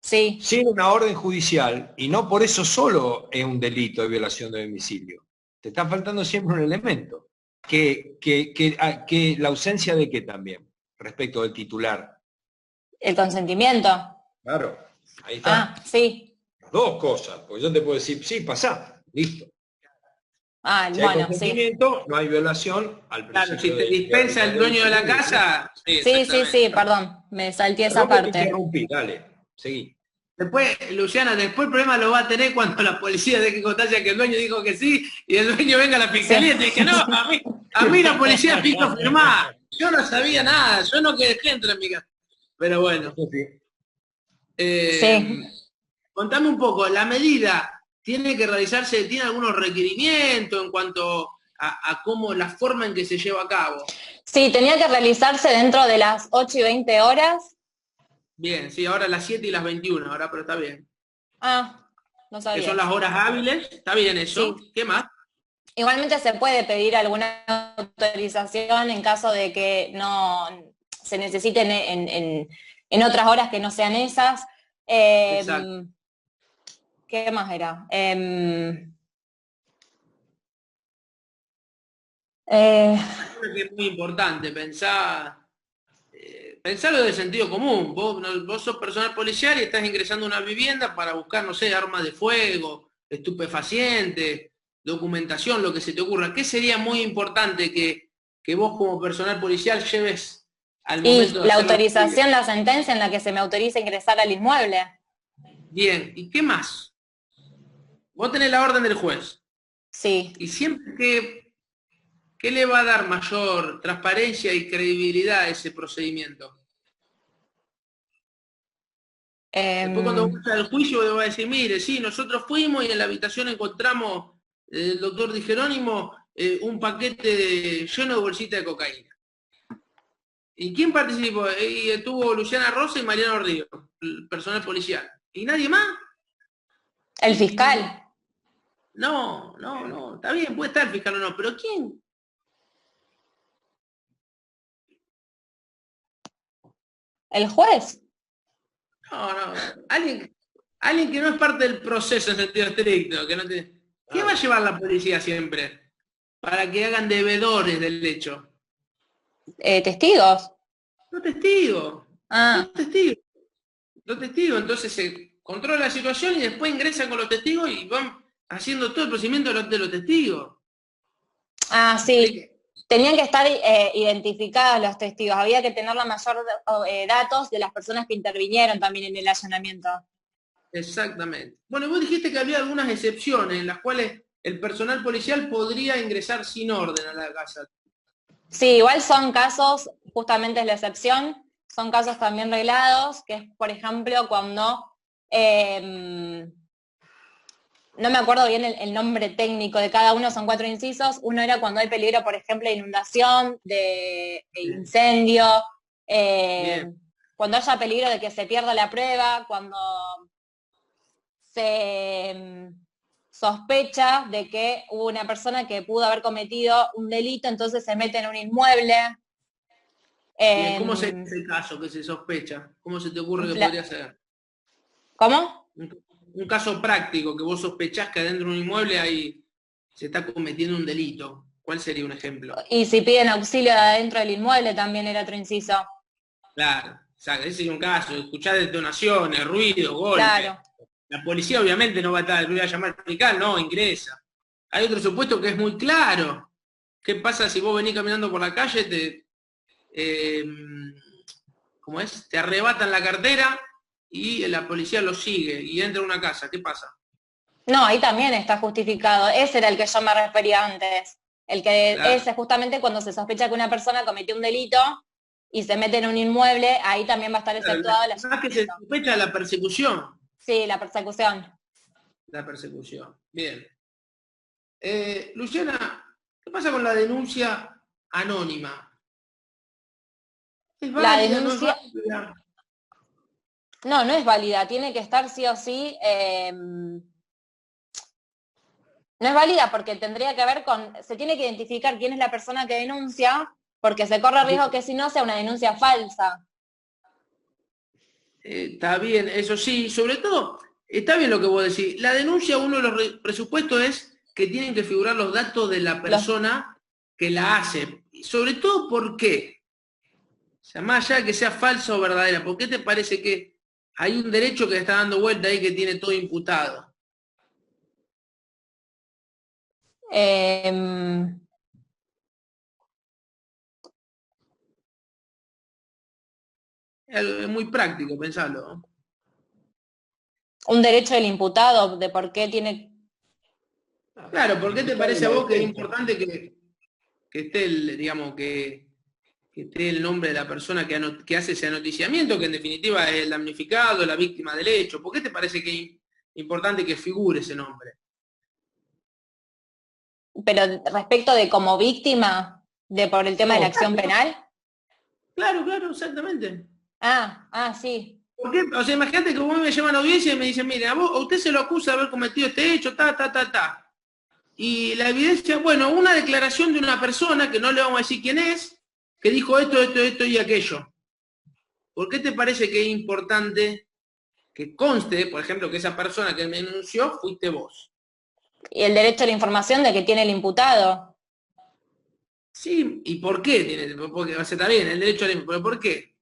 sin una orden judicial, y no por eso solo es un delito de violación de domicilio. Te está faltando siempre un elemento. Que la ausencia de qué también, respecto del titular. El consentimiento. Claro, ahí está. Sí. Las dos cosas, porque yo te puedo decir, sí, pasá, listo. Si bueno, hay consentimiento, no hay violación al principio. Claro, si te dispensa el dueño de la casa... Sí, perdón, me salté esa parte. Te interrumpí, dale, seguí. Después, Luciana, después el problema lo va a tener cuando la policía deje constancia que el dueño dijo que sí y el dueño venga a la fiscalía y te dice, no, a mí la policía pidió firmar. Yo no sabía nada, yo no quedé dentro en mi casa. Pero bueno. Contame un poco, la medida tiene que realizarse, tiene algunos requerimientos en cuanto a cómo, la forma en que se lleva a cabo. Sí, tenía que realizarse dentro de las 8 y 20 horas. Bien, sí, ahora las 7 y las 21, ahora, pero está bien. Ah, no sabía. Que son las horas hábiles, está bien eso. Sí. ¿Qué más? Igualmente se puede pedir alguna autorización en caso de que no se necesiten en otras horas que no sean esas. Exacto. ¿Qué más era? Creo que es muy importante pensarlo de sentido común. Vos sos personal policial y estás ingresando a una vivienda para buscar, no sé, armas de fuego, estupefacientes, documentación, lo que se te ocurra. ¿Qué sería muy importante que vos como personal policial lleves al momento de la hacerlo? autorización, la sentencia en la que se me autoriza ingresar al inmueble. Bien, ¿y qué más? Vos tenés la orden del juez. Sí. Y siempre ¿qué le va a dar mayor transparencia y credibilidad a ese procedimiento? Después cuando vaya al juicio le va a decir, mire, sí, nosotros fuimos y en la habitación encontramos el doctor Di Jerónimo un paquete lleno de bolsitas de cocaína. ¿Y quién participó? Y estuvo Luciana Rosa y Mariano Río, el personal policial. ¿Y nadie más? ¿El fiscal? No, está bien, puede estar el fiscal o no, pero ¿quién? ¿El juez? No, alguien que no es parte del proceso en sentido estricto, que no tiene... ¿Qué va a llevar la policía siempre? Para que hagan devedores del hecho. ¿Testigos? No testigos. Ah. No testigos. Entonces se controla la situación y después ingresan con los testigos y van haciendo todo el procedimiento de los testigos. Ah, sí. Tenían que estar identificados los testigos. Había que tener la mayor datos de las personas que intervinieron también en el allanamiento. Exactamente. Bueno, vos dijiste que había algunas excepciones en las cuales el personal policial podría ingresar sin orden a la casa. Sí, igual son casos, justamente es la excepción, son casos también reglados, que es, por ejemplo, cuando, no me acuerdo bien el nombre técnico de cada uno, son 4 incisos. Uno era cuando hay peligro, por ejemplo, de inundación, de incendio, cuando haya peligro de que se pierda la prueba, cuando se sospecha de que hubo una persona que pudo haber cometido un delito, entonces se mete en un inmueble. ¿Cómo se es el caso que se sospecha? ¿Cómo se te ocurre que podría ser? ¿Cómo? Un caso práctico, que vos sospechás que adentro de un inmueble ahí se está cometiendo un delito. ¿Cuál sería un ejemplo? Y si piden auxilio de adentro del inmueble también era otro inciso. Claro, o sea, ese es un caso, escuchar detonaciones, ruidos, golpes. Claro. La policía obviamente no va a llamar al fiscal, no, ingresa. Hay otro supuesto que es muy claro. ¿Qué pasa si vos venís caminando por la calle, ¿cómo es? Te arrebatan la cartera y la policía lo sigue y entra a una casa? ¿Qué pasa? No, ahí también está justificado. Ese era el que yo me refería antes. El que claro. Ese justamente cuando se sospecha que una persona cometió un delito y se mete en un inmueble, ahí también va a estar exceptuado la... Más que se sospecha la persecución. Sí, la persecución. La persecución. Bien. Luciana, ¿qué pasa con la denuncia anónima? ¿Es válida, la denuncia... no es válida? No, no es válida. Tiene que estar sí o sí... No es válida porque tendría que ver con... Se tiene que identificar quién es la persona que denuncia, porque se corre el riesgo que si no sea una denuncia falsa. Está bien, eso sí. Sobre todo, está bien lo que vos decís. La denuncia, uno de los presupuestos es que tienen que figurar los datos de la persona que la hace. Sobre todo, ¿por qué? O sea, más allá de que sea falsa o verdadera, ¿por qué te parece que hay un derecho que está dando vuelta ahí que tiene todo imputado? Es muy práctico pensarlo. Un derecho del imputado, de por qué tiene... Claro, ¿por qué te parece a vos que es importante que esté el, digamos, que esté el nombre de la persona que hace ese anoticiamiento, que en definitiva es el damnificado, la víctima del hecho? ¿Por qué te parece que es importante que figure ese nombre. Pero respecto de como víctima, por el tema de la acción penal. Claro, exactamente. Sí. ¿Por qué? O sea, imagínate que vos me llaman a audiencia y me dicen, mire, a usted se lo acusa de haber cometido este hecho, Y la evidencia, bueno, una declaración de una persona, que no le vamos a decir quién es, que dijo esto y aquello. ¿Por qué te parece que es importante que conste, por ejemplo, que esa persona que me denunció fuiste vos? Y el derecho a la información de que tiene el imputado. Sí, ¿y por qué tiene? Porque está bien, el derecho a la información, pero ¿por qué?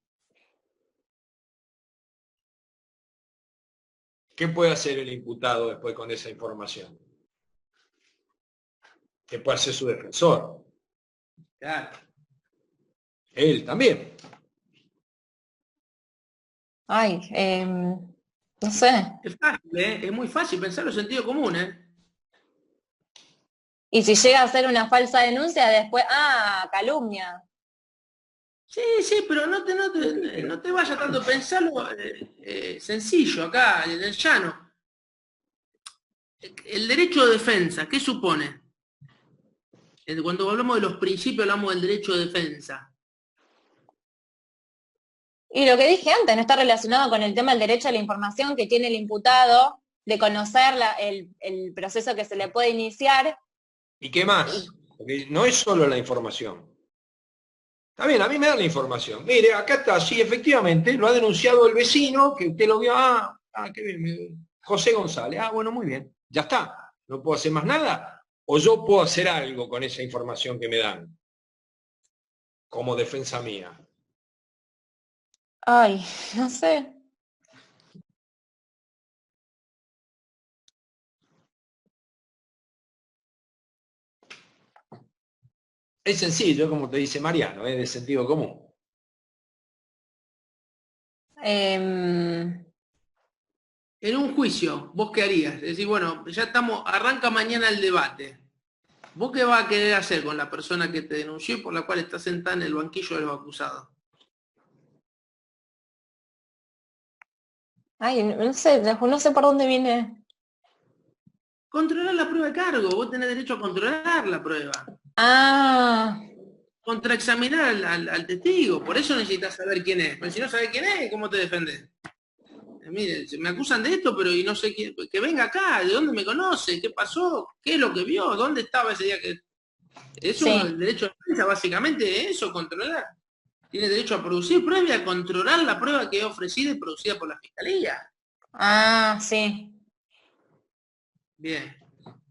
¿Qué puede hacer el imputado después con esa información? ¿Qué puede hacer su defensor? Claro. Él también. Ay, no sé. Es fácil, es muy fácil pensarlo en sentido común, Y si llega a ser una falsa denuncia, después, calumnia. Sí, pero no te vayas tanto a pensarlo sencillo acá, en el llano. El derecho de defensa, ¿qué supone? Cuando hablamos de los principios hablamos del derecho de defensa. Y lo que dije antes, no está relacionado con el tema del derecho a la información que tiene el imputado, de conocer el proceso que se le puede iniciar. ¿Y qué más? Porque no es solo la información. Está bien, a mí me dan la información. Mire, acá está, sí, efectivamente, lo ha denunciado el vecino, que usted lo vio, qué bien, José González. Bueno, muy bien, ya está. ¿No puedo hacer más nada? ¿O yo puedo hacer algo con esa información que me dan? Como defensa mía. Ay, no sé. Es sencillo, como te dice Mariano, es de sentido común. Em, En un juicio, ¿vos qué harías? Es decir, bueno, ya arranca mañana el debate. ¿Vos qué vas a querer hacer con la persona que te denunció y por la cual estás sentada en el banquillo de los acusados? Ay, no sé por dónde viene. Controlar la prueba de cargo, vos tenés derecho a controlar la prueba. Contraexaminar al testigo, por eso necesitas saber quién es. Pero si no sabes quién es, ¿cómo te defendés? Mire, me acusan de esto, pero y no sé quién, que venga acá, ¿de dónde me conoce? ¿Qué pasó? ¿Qué es lo que vio? ¿Dónde estaba ese día que...? Eso es el derecho de defensa, básicamente eso, controlar. Tiene derecho a producir prueba y a controlar la prueba que es ofrecida y producida por la Fiscalía. Sí. Bien.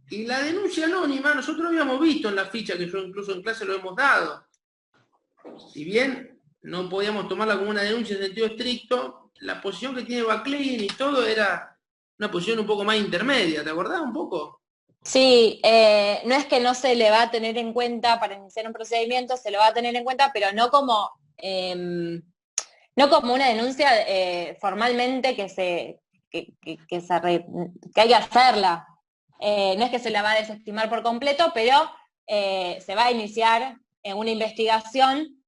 Y la denuncia anónima, nosotros habíamos visto en la ficha, que yo incluso en clase lo hemos dado. Si bien no podíamos tomarla como una denuncia en sentido estricto, la posición que tiene Baclin y todo era una posición un poco más intermedia, ¿te acordás un poco? Sí, no es que no se le va a tener en cuenta para iniciar un procedimiento, se lo va a tener en cuenta, pero no como una denuncia formalmente que hay que hacerla. No es que se la va a desestimar por completo, pero se va a iniciar una investigación,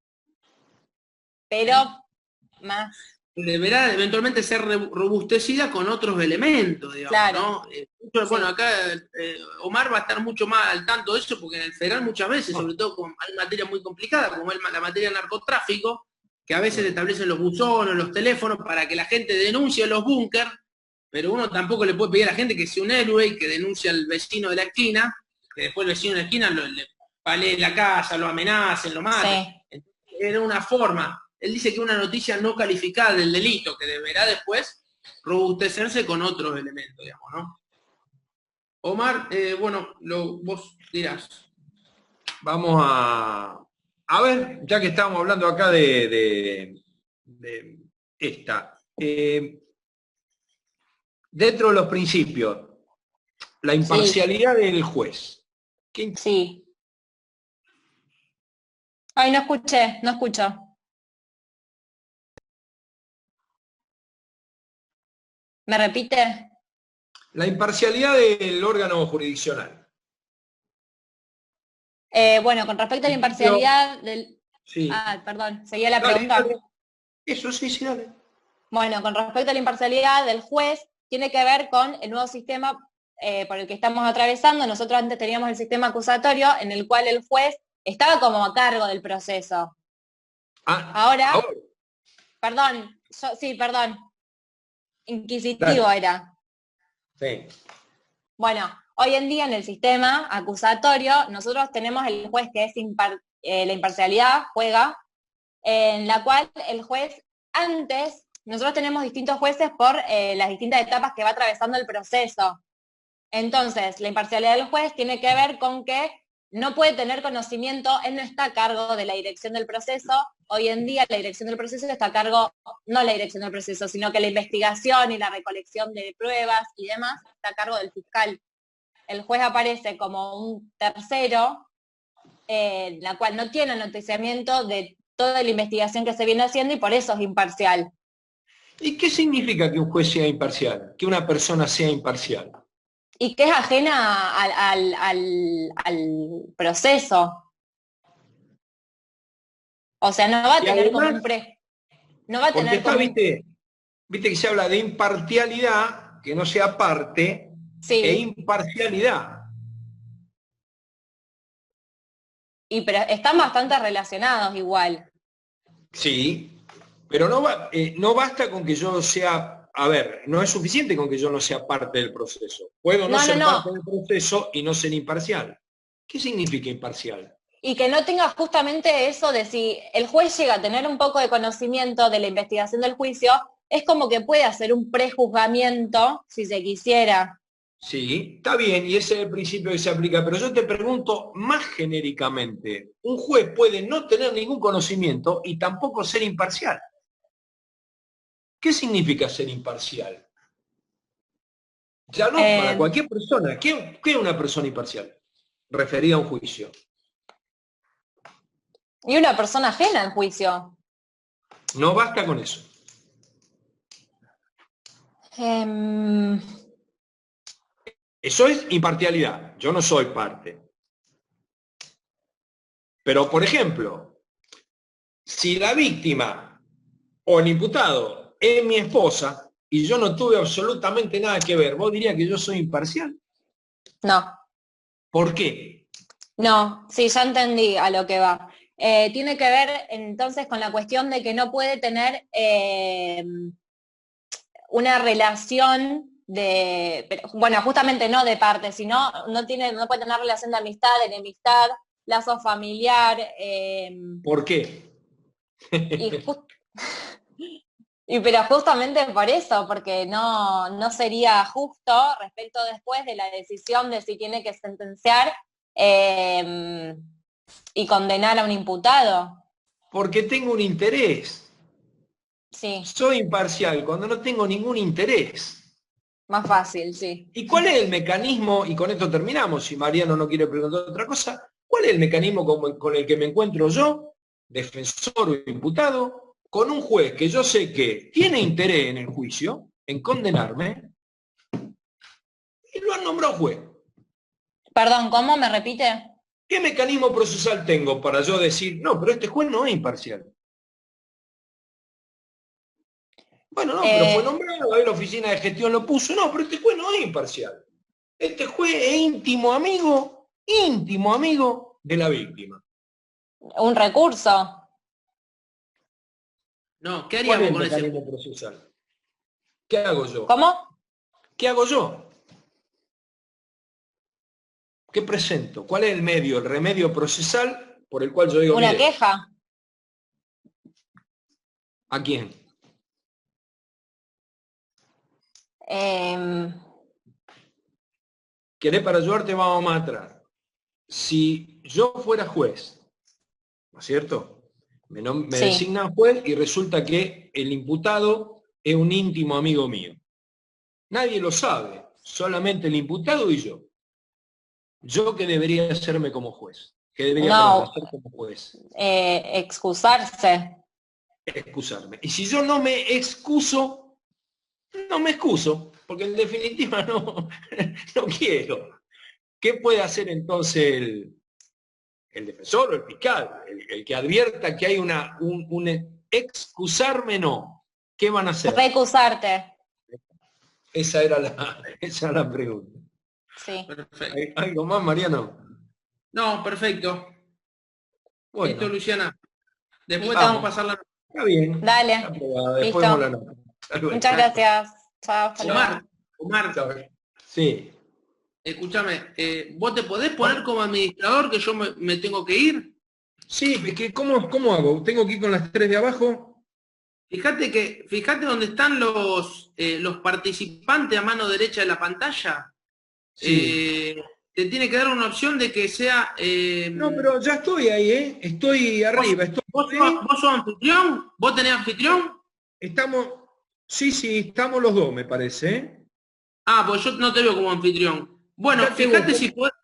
pero más... Deberá eventualmente ser robustecida con otros elementos, digamos, claro. ¿no? Bueno, acá Omar va a estar mucho más al tanto de eso, porque en el federal muchas veces, sobre todo hay materias muy complicadas, como la materia de narcotráfico, que a veces establecen los buzones, los teléfonos, para que la gente denuncie los búnker, pero uno tampoco le puede pedir a la gente que sea un héroe y que denuncie al vecino de la esquina, que después el vecino de la esquina le palee la casa, lo amenacen, lo maten. Sí. Entonces, era una forma. Él dice que una noticia no calificada del delito, que deberá después robustecerse con otros elementos, digamos, ¿no? Omar, vos dirás. Vamos a ver, ya que estamos hablando acá de esta. Dentro de los principios, la imparcialidad del juez. Sí. Ay, no escucho. ¿Me repite? La imparcialidad del órgano jurisdiccional. Con respecto a la imparcialidad del... Sí. Perdón, seguía la pregunta. Eso sí, dale. Bueno, con respecto a la imparcialidad del juez, tiene que ver con el nuevo sistema por el que estamos atravesando. Nosotros antes teníamos el sistema acusatorio en el cual el juez estaba como a cargo del proceso. Ahora, perdón, perdón, inquisitivo Dale. era. Sí. Bueno, hoy en día en el sistema acusatorio nosotros tenemos el juez que es la imparcialidad, juega, en la cual el juez antes, nosotros tenemos distintos jueces por las distintas etapas que va atravesando el proceso. Entonces, la imparcialidad del juez tiene que ver con que no puede tener conocimiento, él no está a cargo de la dirección del proceso. Hoy en día la dirección del proceso está a cargo, no la dirección del proceso, sino que la investigación y la recolección de pruebas y demás está a cargo del fiscal. El juez aparece como un tercero, la cual no tiene noticiamiento de toda la investigación que se viene haciendo y por eso es imparcial. ¿Y qué significa que un juez sea imparcial? Que una persona sea imparcial. Y que es ajena al proceso. O sea, no va a tener además, como un no va a tener está, como viste que se habla de imparcialidad, que no sea parte, sí. E imparcialidad. Pero están bastante relacionados igual. Sí, pero no basta con que yo sea, a ver, no es suficiente con que yo no sea parte del proceso. Puedo no ser parte del proceso y no ser imparcial. ¿Qué significa imparcial? Y que no tenga justamente eso de si el juez llega a tener un poco de conocimiento de la investigación del juicio, es como que puede hacer un prejuzgamiento, si se quisiera. Sí, está bien, y ese es el principio que se aplica, pero yo te pregunto más genéricamente, un juez puede no tener ningún conocimiento y tampoco ser imparcial. ¿Qué significa ser imparcial? Ya no para cualquier persona. ¿Qué es una persona imparcial? Referida a un juicio. Y una persona ajena al juicio. No basta con eso. Eso es imparcialidad. Yo no soy parte. Pero, por ejemplo, si la víctima o el imputado es mi esposa y yo no tuve absolutamente nada que ver, ¿vos dirías que yo soy imparcial? No. ¿Por qué? No, sí, ya entendí a lo que va. Tiene que ver entonces con la cuestión de que no puede tener una relación bueno, justamente no de parte, sino no puede tener relación de amistad, de enemistad, lazo familiar. ¿Por qué? Pero justamente por eso, porque no sería justo respecto después de la decisión de si tiene que sentenciar y condenar a un imputado. Porque tengo un interés. Sí. Soy imparcial cuando no tengo ningún interés. Más fácil, sí. ¿Y cuál es el mecanismo? Y con esto terminamos, si Mariano no quiere preguntar otra cosa. ¿Cuál es el mecanismo con el que me encuentro yo, defensor o imputado, con un juez que yo sé que tiene interés en el juicio, en condenarme, y lo han nombrado juez? Perdón, ¿cómo? ¿Me repite? ¿Qué mecanismo procesal tengo para yo decir, no, pero este juez no es imparcial? Bueno, no, pero fue nombrado, ahí la oficina de gestión lo puso, no, pero este juez no es imparcial. Este juez es íntimo amigo de la víctima. ¿Un recurso? No, ¿qué haríamos con ese mecanismo procesal? ¿Qué hago yo? ¿Cómo? ¿Qué hago yo? ¿Qué presento? ¿Cuál es el medio, el remedio procesal por el cual yo digo, ¿Una mire, queja? ¿a quién? ¿Querés para ayudarte? Vamos más atrás. Si yo fuera juez, ¿no es cierto? Me designan juez y resulta que el imputado es un íntimo amigo mío. Nadie lo sabe, solamente el imputado y yo. ¿Yo qué debería hacerme como juez? ¿Qué debería hacer como juez? Excusarse. Excusarme. Y si yo no me excuso, no me excuso, porque en definitiva no quiero. ¿Qué puede hacer entonces el defensor o el fiscal? El que advierta que hay un excusarme no. ¿Qué van a hacer? Recusarte. Esa era esa era la pregunta. Sí. Perfecto. ¿Algo más, Mariano? No, perfecto. Bueno, Listo, Luciana. Después Listo. te vamos a pasar la... está bien. Dale. Está aprobada. Después Listo. vemos la nota. Hasta luego. Muchas gracias. Chao, hasta luego. Omar, Chao. Sí. escúchame, ¿vos te podés poner como administrador que yo me tengo que ir? Sí, es que ¿cómo hago? ¿Tengo que ir con las 3 de abajo? Fíjate dónde están los participantes a mano derecha de la pantalla. Sí. Te tiene que dar una opción de que sea... No, pero ya estoy ahí, ¿eh? Estoy arriba. ¿Vos sos anfitrión? ¿Vos tenés anfitrión? Estamos, sí, estamos los dos, me parece, ¿eh? Ah, pues yo no te veo como anfitrión. Bueno, fíjate si podés...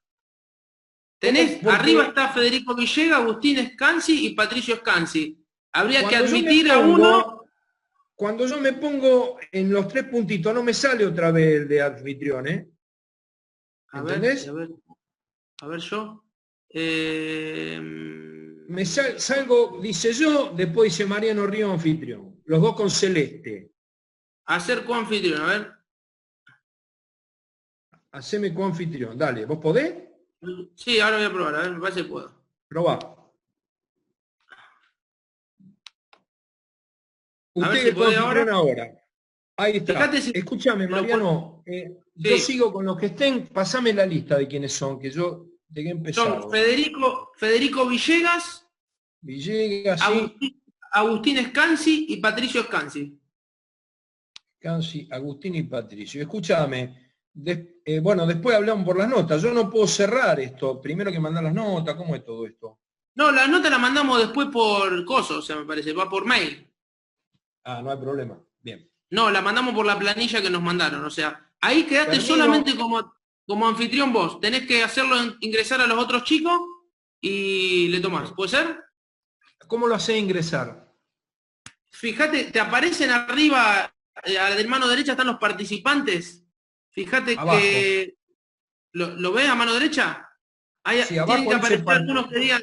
Tenés, Porque arriba está Federico Villegas, Agustín Scanzi y Patricio Scanzi. Habría que admitir a uno... Cuando yo me pongo en los 3 puntitos, no me sale otra vez el de anfitrión, ¿eh? ¿Entendés? A ver yo. Me salgo, dice yo, después dice Mariano Río anfitrión. Los dos con celeste. Hacer coanfitrión, a ver. Haceme coanfitrión. Dale, ¿vos podés? Sí, ahora voy a probar, a ver, me parece que puedo. Probá. Usted es coanfitrión ahora. Ahí está. Escúchame, Mariano. Yo sigo con los que estén. Pasame la lista de quiénes son, que yo llegué empezado. Son Federico Villegas, sí. Agustín Scanzi y Patricio Scanzi. Agustín y Patricio. Escúchame. Bueno, después hablamos por las notas. Yo no puedo cerrar esto. Primero que mandar las notas. ¿Cómo es todo esto? No, las notas las mandamos después por coso, o sea, me parece, va por mail. Ah, no hay problema. Bien. No, la mandamos por la planilla que nos mandaron, o sea, ahí quedaste solamente como anfitrión vos. Tenés que hacerlo ingresar a los otros chicos y le tomás. ¿Puede ser? ¿Cómo lo hace ingresar? Fíjate, te aparecen arriba, a la de mano derecha están los participantes. Fíjate abajo. Que... ¿Lo ves a mano derecha? Ahí sí, tienen que aparecer algunos que digan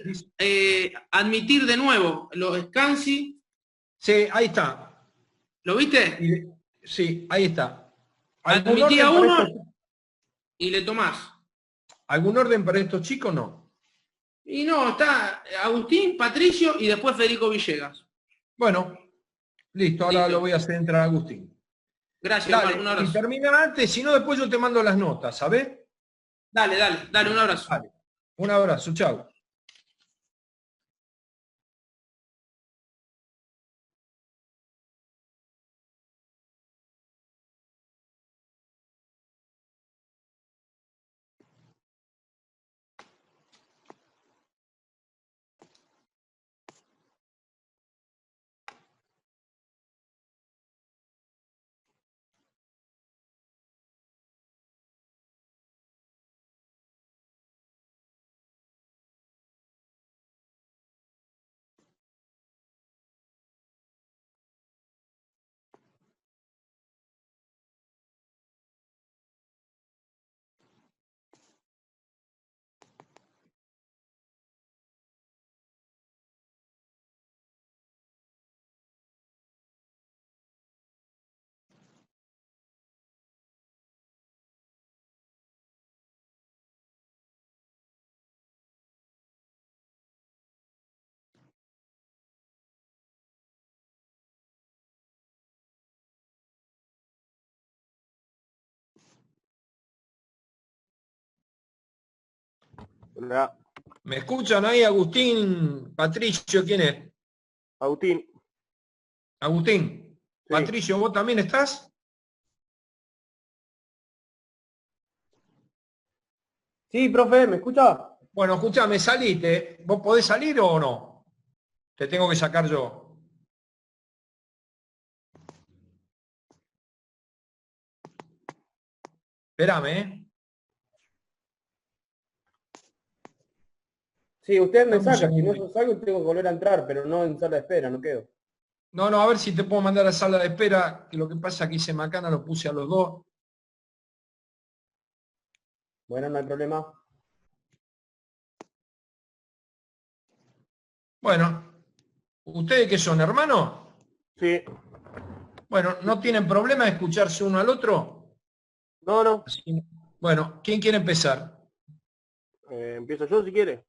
admitir de nuevo. Los Scanzi. Sí, ahí está. ¿Lo viste? Sí, ahí está. Admití a uno y le tomás. ¿Algún orden para estos chicos? No. Y no, está Agustín, Patricio y después Federico Villegas. Bueno, listo, ahora lo voy a hacer entrar a Agustín. Gracias, dale, Omar, un abrazo. Y termina antes, si no después yo te mando las notas, ¿sabes? Dale, un abrazo. Dale. Un abrazo, chao. Hola. ¿Me escuchan ahí, Agustín, Patricio? ¿Quién es? Agustín. Agustín. Sí. Patricio, ¿vos también estás? Sí, profe, ¿me escucha? Bueno, escúchame, salite. ¿Vos podés salir o no? Te tengo que sacar yo. Espérame, ¿eh? Sí, usted me saca, si no yo salgo tengo que volver a entrar, pero no en sala de espera, no quedo. No, a ver si te puedo mandar a sala de espera, que lo que pasa es que hice macana, lo puse a los dos. Bueno, no hay problema. Bueno, ¿ustedes qué son, hermanos? Sí. Bueno, ¿no tienen problema de escucharse uno al otro? No, no. Bueno, ¿quién quiere empezar? Empiezo yo si quiere.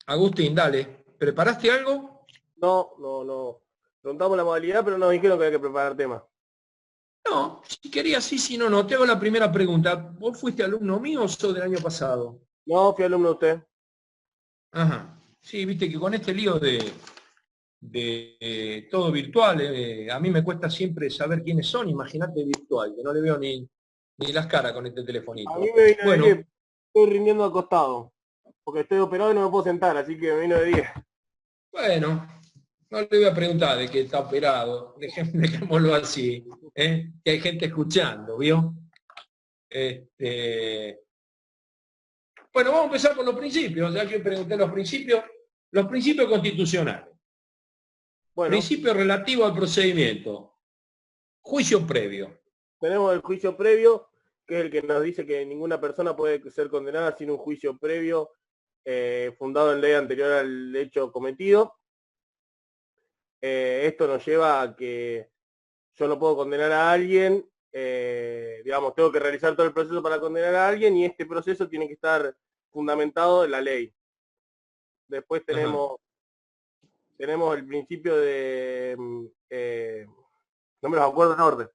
Agustín, dale. ¿Preparaste algo? No. Preguntamos la modalidad, pero nos dijeron que había que preparar temas. No, si querías sí, si no, no. Te hago la primera pregunta. ¿Vos fuiste alumno mío o sos del año pasado? No, fui alumno de usted. Ajá. Sí, viste que con este lío de todo virtual, a mí me cuesta siempre saber quiénes son, imagínate virtual, que no le veo ni las caras con este telefonito. A mí me vino bueno, de 10, estoy rindiendo acostado, porque estoy operado y no me puedo sentar, así que me vino de 10. Bueno, no le voy a preguntar de qué está operado, dejémoslo así, que hay gente escuchando, ¿vio? Bueno, vamos a empezar por los principios, ya que pregunté los principios constitucionales. Bueno, principio relativo al procedimiento. Juicio previo. tenemos el juicio previo, que es el que nos dice que ninguna persona puede ser condenada sin un juicio previo fundado en ley anterior al hecho cometido. Esto nos lleva a que yo no puedo condenar a alguien, digamos, tengo que realizar todo el proceso para condenar a alguien y este proceso tiene que estar fundamentado en la ley. Después tenemos el principio de... no me los acuerdo en orden.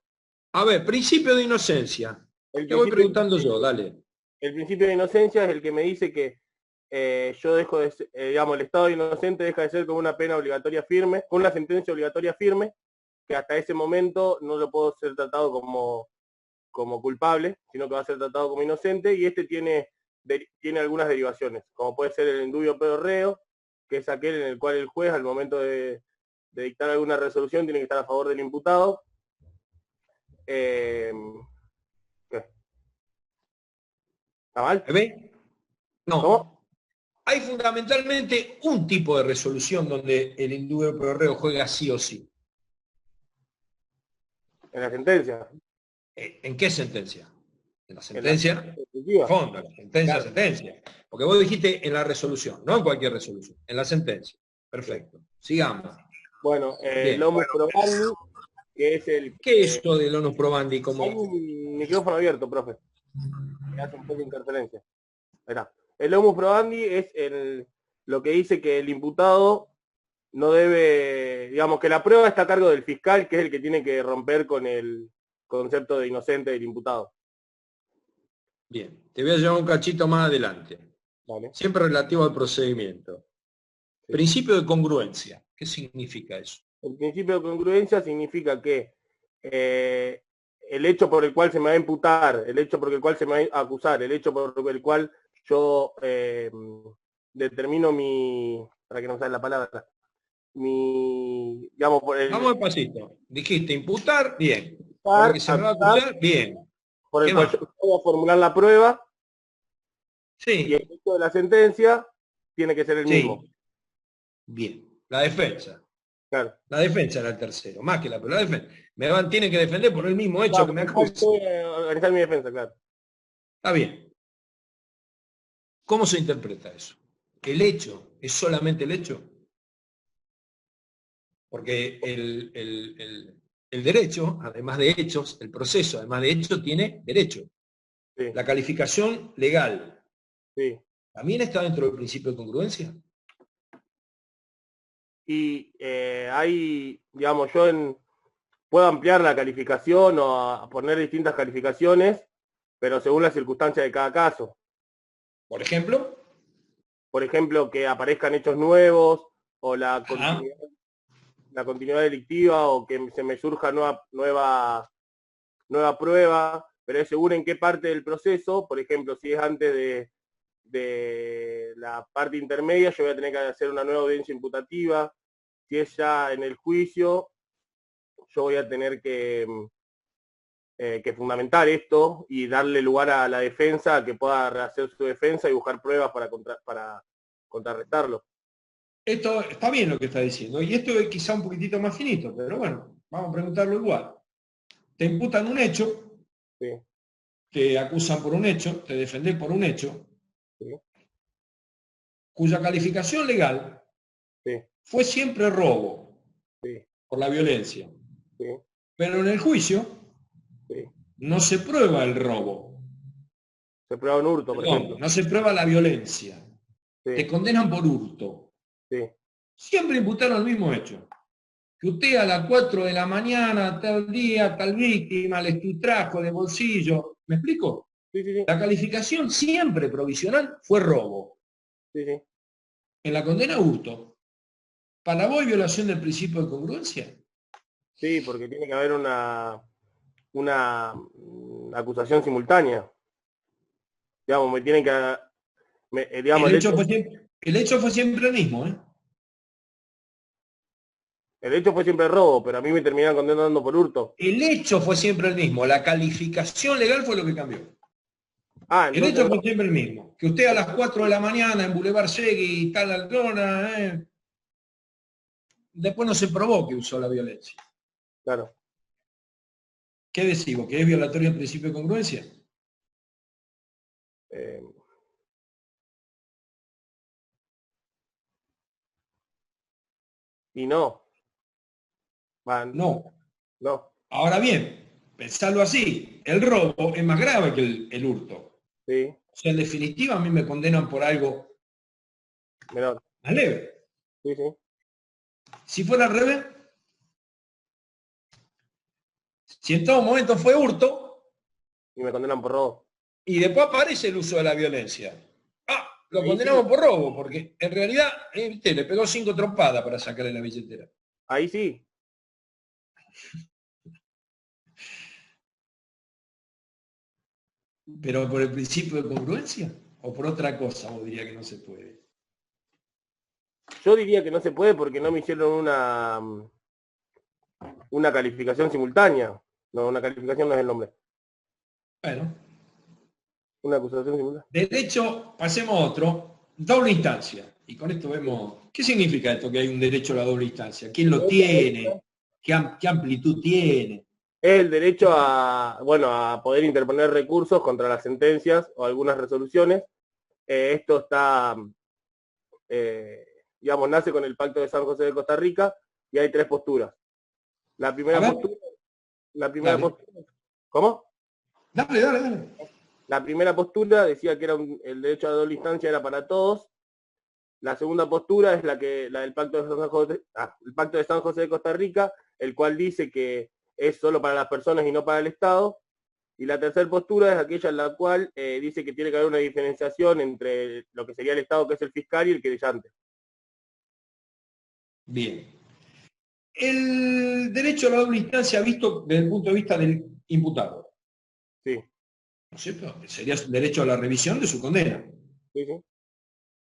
A ver, principio de inocencia. Te voy preguntando yo, dale. El principio de inocencia es el que me dice que yo dejo de ser, digamos, el estado de inocente deja de ser con una pena obligatoria firme, con una sentencia obligatoria firme, que hasta ese momento no lo puedo ser tratado como culpable, sino que va a ser tratado como inocente, y este tiene algunas derivaciones, como puede ser el indubio pro reo, que es aquel en el cual el juez al momento de dictar alguna resolución tiene que estar a favor del imputado. ¿Qué? ¿Está mal? ¿Ve? No. ¿Cómo? Hay fundamentalmente un tipo de resolución donde el indubio pro reo juega sí o sí. En la sentencia. ¿En qué sentencia? En la sentencia, fondo, en la sentencia, claro. Sentencia. Porque vos dijiste en la resolución, no en cualquier resolución, en la sentencia. Perfecto. Sigamos. Bueno, el onus probandi, que es el... ¿Qué es esto del onus probandi? Como... Hay un micrófono abierto, profe. Me hace un poco de interferencia. Ahí está. El onus probandi es lo que dice que el imputado no debe, digamos, que la prueba está a cargo del fiscal, que es el que tiene que romper con el concepto de inocente del imputado. Bien, te voy a llevar un cachito más adelante. Vale. Siempre relativo al procedimiento. Sí. Principio de congruencia. ¿Qué significa eso? El principio de congruencia significa que el hecho por el cual se me va a imputar, el hecho por el cual se me va a acusar, el hecho por el cual yo determino para que no me salga la palabra, digamos, por el... Vamos despacito. Dijiste imputar, bien. Por el que se me va a acusar, bien. Por el cual yo voy a formular la prueba. Sí. Y el hecho de la sentencia tiene que ser el mismo. Bien. La defensa. Claro. La defensa era el tercero, más que la defensa. Tiene que defender por el mismo hecho que me acusa. Organizar mi defensa, claro. Está bien. ¿Cómo se interpreta eso? ¿El hecho es solamente el hecho? Porque el derecho, además de hechos, el proceso, además de hechos, tiene derecho. Sí. La calificación legal. Sí. ¿También está dentro del principio de congruencia? Y hay, digamos, puedo ampliar la calificación o a poner distintas calificaciones, pero según las circunstancias de cada caso. ¿Por ejemplo? Por ejemplo, que aparezcan hechos nuevos, o la continuidad delictiva, o que se me surja nueva prueba, pero es según en qué parte del proceso. Por ejemplo, si es antes de la parte intermedia, yo voy a tener que hacer una nueva audiencia imputativa. Si es ya en el juicio, yo voy a tener que fundamentar esto y darle lugar a la defensa a que pueda hacer su defensa y buscar pruebas para contrarrestarlo. Esto está bien lo que está diciendo, y esto es quizá un poquitito más finito, pero bueno, vamos a preguntarlo igual. Te imputan un hecho, sí. Te acusan por un hecho, te defendés por un hecho, sí. Cuya calificación legal sí. fue siempre robo, sí. por la violencia. Sí. Pero en el juicio, sí. no se prueba el robo. Se prueba un hurto, por ejemplo. No se prueba la violencia. Sí, Te condenan por hurto. sí. Siempre imputaron el mismo hecho. Que usted a las 4 de la mañana, tal día, tal víctima, le sustrajo de bolsillo. ¿Me explico? Sí, sí, sí. La calificación siempre provisional fue robo. Sí, sí. En la condena hurto. ¿Para vos violación del principio de congruencia? Sí, porque tiene que haber una acusación simultánea. Digamos, me tienen que... digamos, el hecho fue siempre el mismo, ¿eh? El hecho fue siempre robo, pero a mí me terminaron condenando por hurto. El hecho fue siempre el mismo. La calificación legal fue lo que cambió. El hecho fue siempre el mismo. Que usted a las 4 de la mañana en Boulevard Segui y tal Aldona, después no se probó que usó la violencia. Claro. ¿Qué decimos? ¿Que es violatorio del principio de congruencia? Y no. No. No. Ahora bien, pensarlo así, el robo es más grave que el hurto. Sí. O sea, en definitiva a mí me condenan por algo menor. Más leve. Sí, sí. Si fuera al revés, si en todo momento fue hurto, y me condenan por robo. Y después aparece el uso de la violencia. Lo Ahí condenamos sí. por robo, porque en realidad le pegó 5 trompadas para sacarle la billetera. Ahí sí. Pero por el principio de congruencia, o por otra cosa, vos diría que no se puede. Yo diría que no se puede porque no me hicieron una calificación simultánea. No, una calificación no es el nombre. Bueno. Una acusación simultánea. Derecho, pasemos a otro, doble instancia. Y con esto vemos, ¿qué significa esto que hay un derecho a la doble instancia? ¿Quién lo tiene? ¿Qué amplitud tiene? Es el derecho a poder interponer recursos contra las sentencias o algunas resoluciones. Esto está, digamos, nace con el Pacto de San José de Costa Rica y hay 3 posturas. La primera postura, ¿cómo? Dale. La primera postura decía que el derecho a doble instancia era para todos. La segunda postura es la del Pacto de San José, el Pacto de San José de Costa Rica, el cual dice que es solo para las personas y no para el Estado. Y la tercera postura es aquella en la cual dice que tiene que haber una diferenciación entre lo que sería el Estado, que es el fiscal, y el querellante. Bien. El derecho a la doble instancia visto desde el punto de vista del imputado. Sí. ¿No es cierto? Sería el derecho a la revisión de su condena. Sí, sí.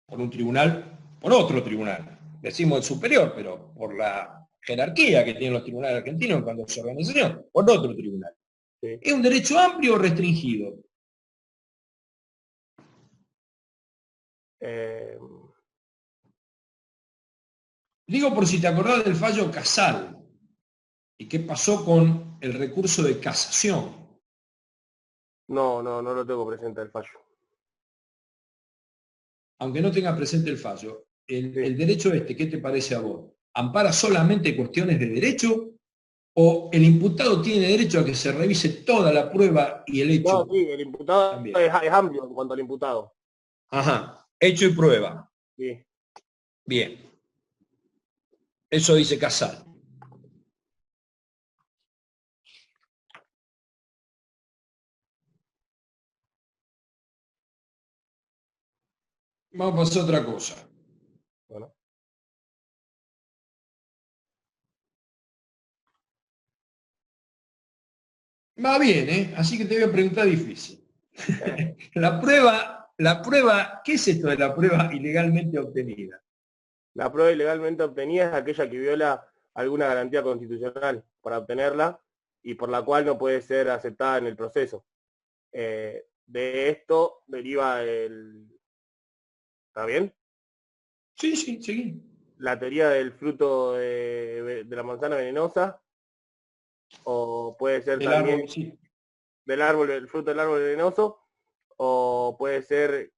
Por un tribunal, por otro tribunal. Decimos el superior, pero por la jerarquía que tienen los tribunales argentinos en cuanto a su organización, por otro tribunal. Sí. ¿Es un derecho amplio o restringido? Digo por si te acordás del fallo Casal. ¿Y qué pasó con el recurso de casación? No lo tengo presente el fallo. Aunque no tengas presente el fallo, el derecho ¿qué te parece a vos? ¿Ampara solamente cuestiones de derecho o el imputado tiene derecho a que se revise toda la prueba y el hecho? No, sí, el imputado es amplio en cuanto al imputado. Ajá, hecho y prueba. Sí. Bien. Eso dice Casal. Vamos a pasar a otra cosa. Bueno. Va bien, ¿eh? Así que te voy a preguntar difícil. La prueba, ¿qué es esto de la prueba ilegalmente obtenida? La prueba ilegalmente obtenida es aquella que viola alguna garantía constitucional para obtenerla y por la cual no puede ser aceptada en el proceso. De esto deriva ¿Está bien? Sí, sí. La teoría del fruto de la manzana venenosa, o puede ser también el fruto del árbol venenoso, o puede ser,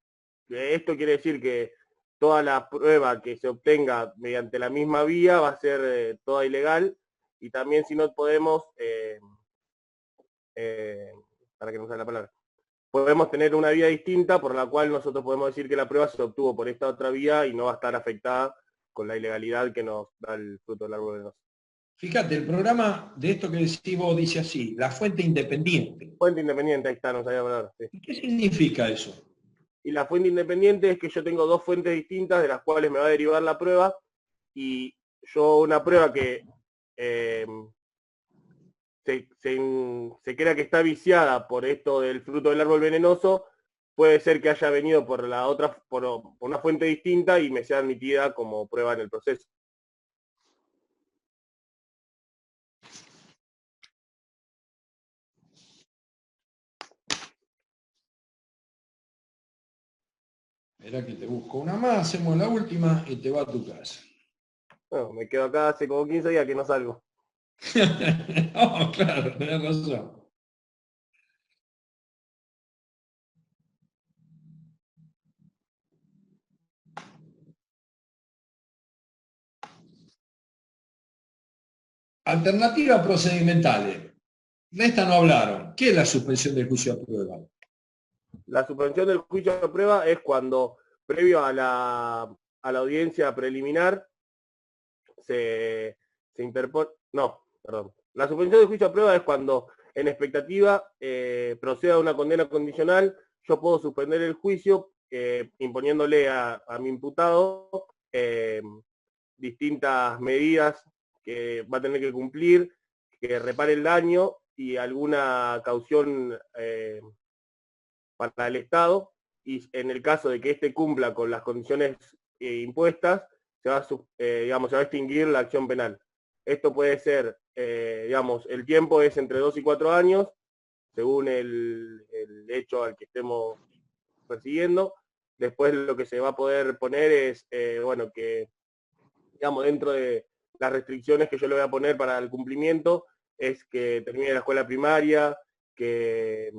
esto quiere decir que toda la prueba que se obtenga mediante la misma vía va a ser toda ilegal, y también si no podemos para que no sea la palabra, podemos tener una vía distinta por la cual nosotros podemos decir que la prueba se obtuvo por esta otra vía y no va a estar afectada con la ilegalidad que nos da el fruto del árbol venenoso. Fíjate, el programa de esto que decís vos dice así, la fuente independiente. Fuente independiente, ahí está, no sabía la palabra. Sí. ¿Qué significa eso? Y la fuente independiente es que yo tengo dos fuentes distintas de las cuales me va a derivar la prueba, y yo una prueba que se crea que está viciada por esto del fruto del árbol venenoso, puede ser que haya venido por la otra, por una fuente distinta y me sea admitida como prueba en el proceso. Esperá que te busco una más, hacemos la última y te va a tu casa. Bueno, me quedo acá hace como 15 días que no salgo. Oh, claro, tenés razón. Alternativas procedimentales. De esta no hablaron. ¿Qué es la suspensión del juicio a prueba? La suspensión del juicio a prueba es cuando, previo a la audiencia preliminar, se interpone... No, perdón. La suspensión del juicio a prueba es cuando, en expectativa, proceda una condena condicional, yo puedo suspender el juicio imponiéndole a mi imputado distintas medidas que va a tener que cumplir, que repare el daño y alguna caución para el Estado, y en el caso de que éste cumpla con las condiciones impuestas, se va a extinguir la acción penal. Esto puede ser, el tiempo es entre 2 y 4 años, según el hecho al que estemos persiguiendo. Después lo que se va a poder poner es, que, dentro de las restricciones que yo le voy a poner para el cumplimiento, es que termine la escuela primaria, que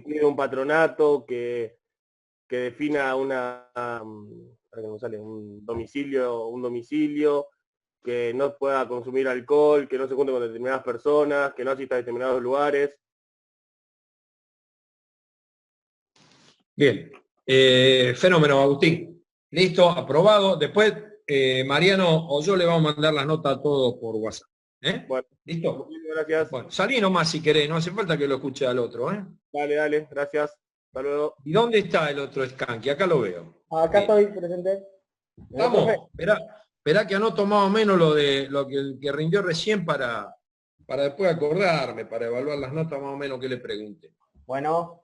cuide un patronato, que defina un domicilio, que no pueda consumir alcohol, que no se junte con determinadas personas, que no asista a determinados lugares. Bien. Fenómeno, Agustín. Listo, aprobado. Después, Mariano o yo le vamos a mandar las notas a todos por WhatsApp. Bueno, ¿listo? Gracias. Bueno, salí nomás si querés, no hace falta que lo escuche al otro. Dale, gracias. Hasta luego. ¿Y dónde está el otro Skanky? Acá lo veo. Acá estoy presente. Vamos, esperá que anoto más o menos lo que rindió recién para después acordarme, para evaluar las notas más o menos que le pregunte. Bueno.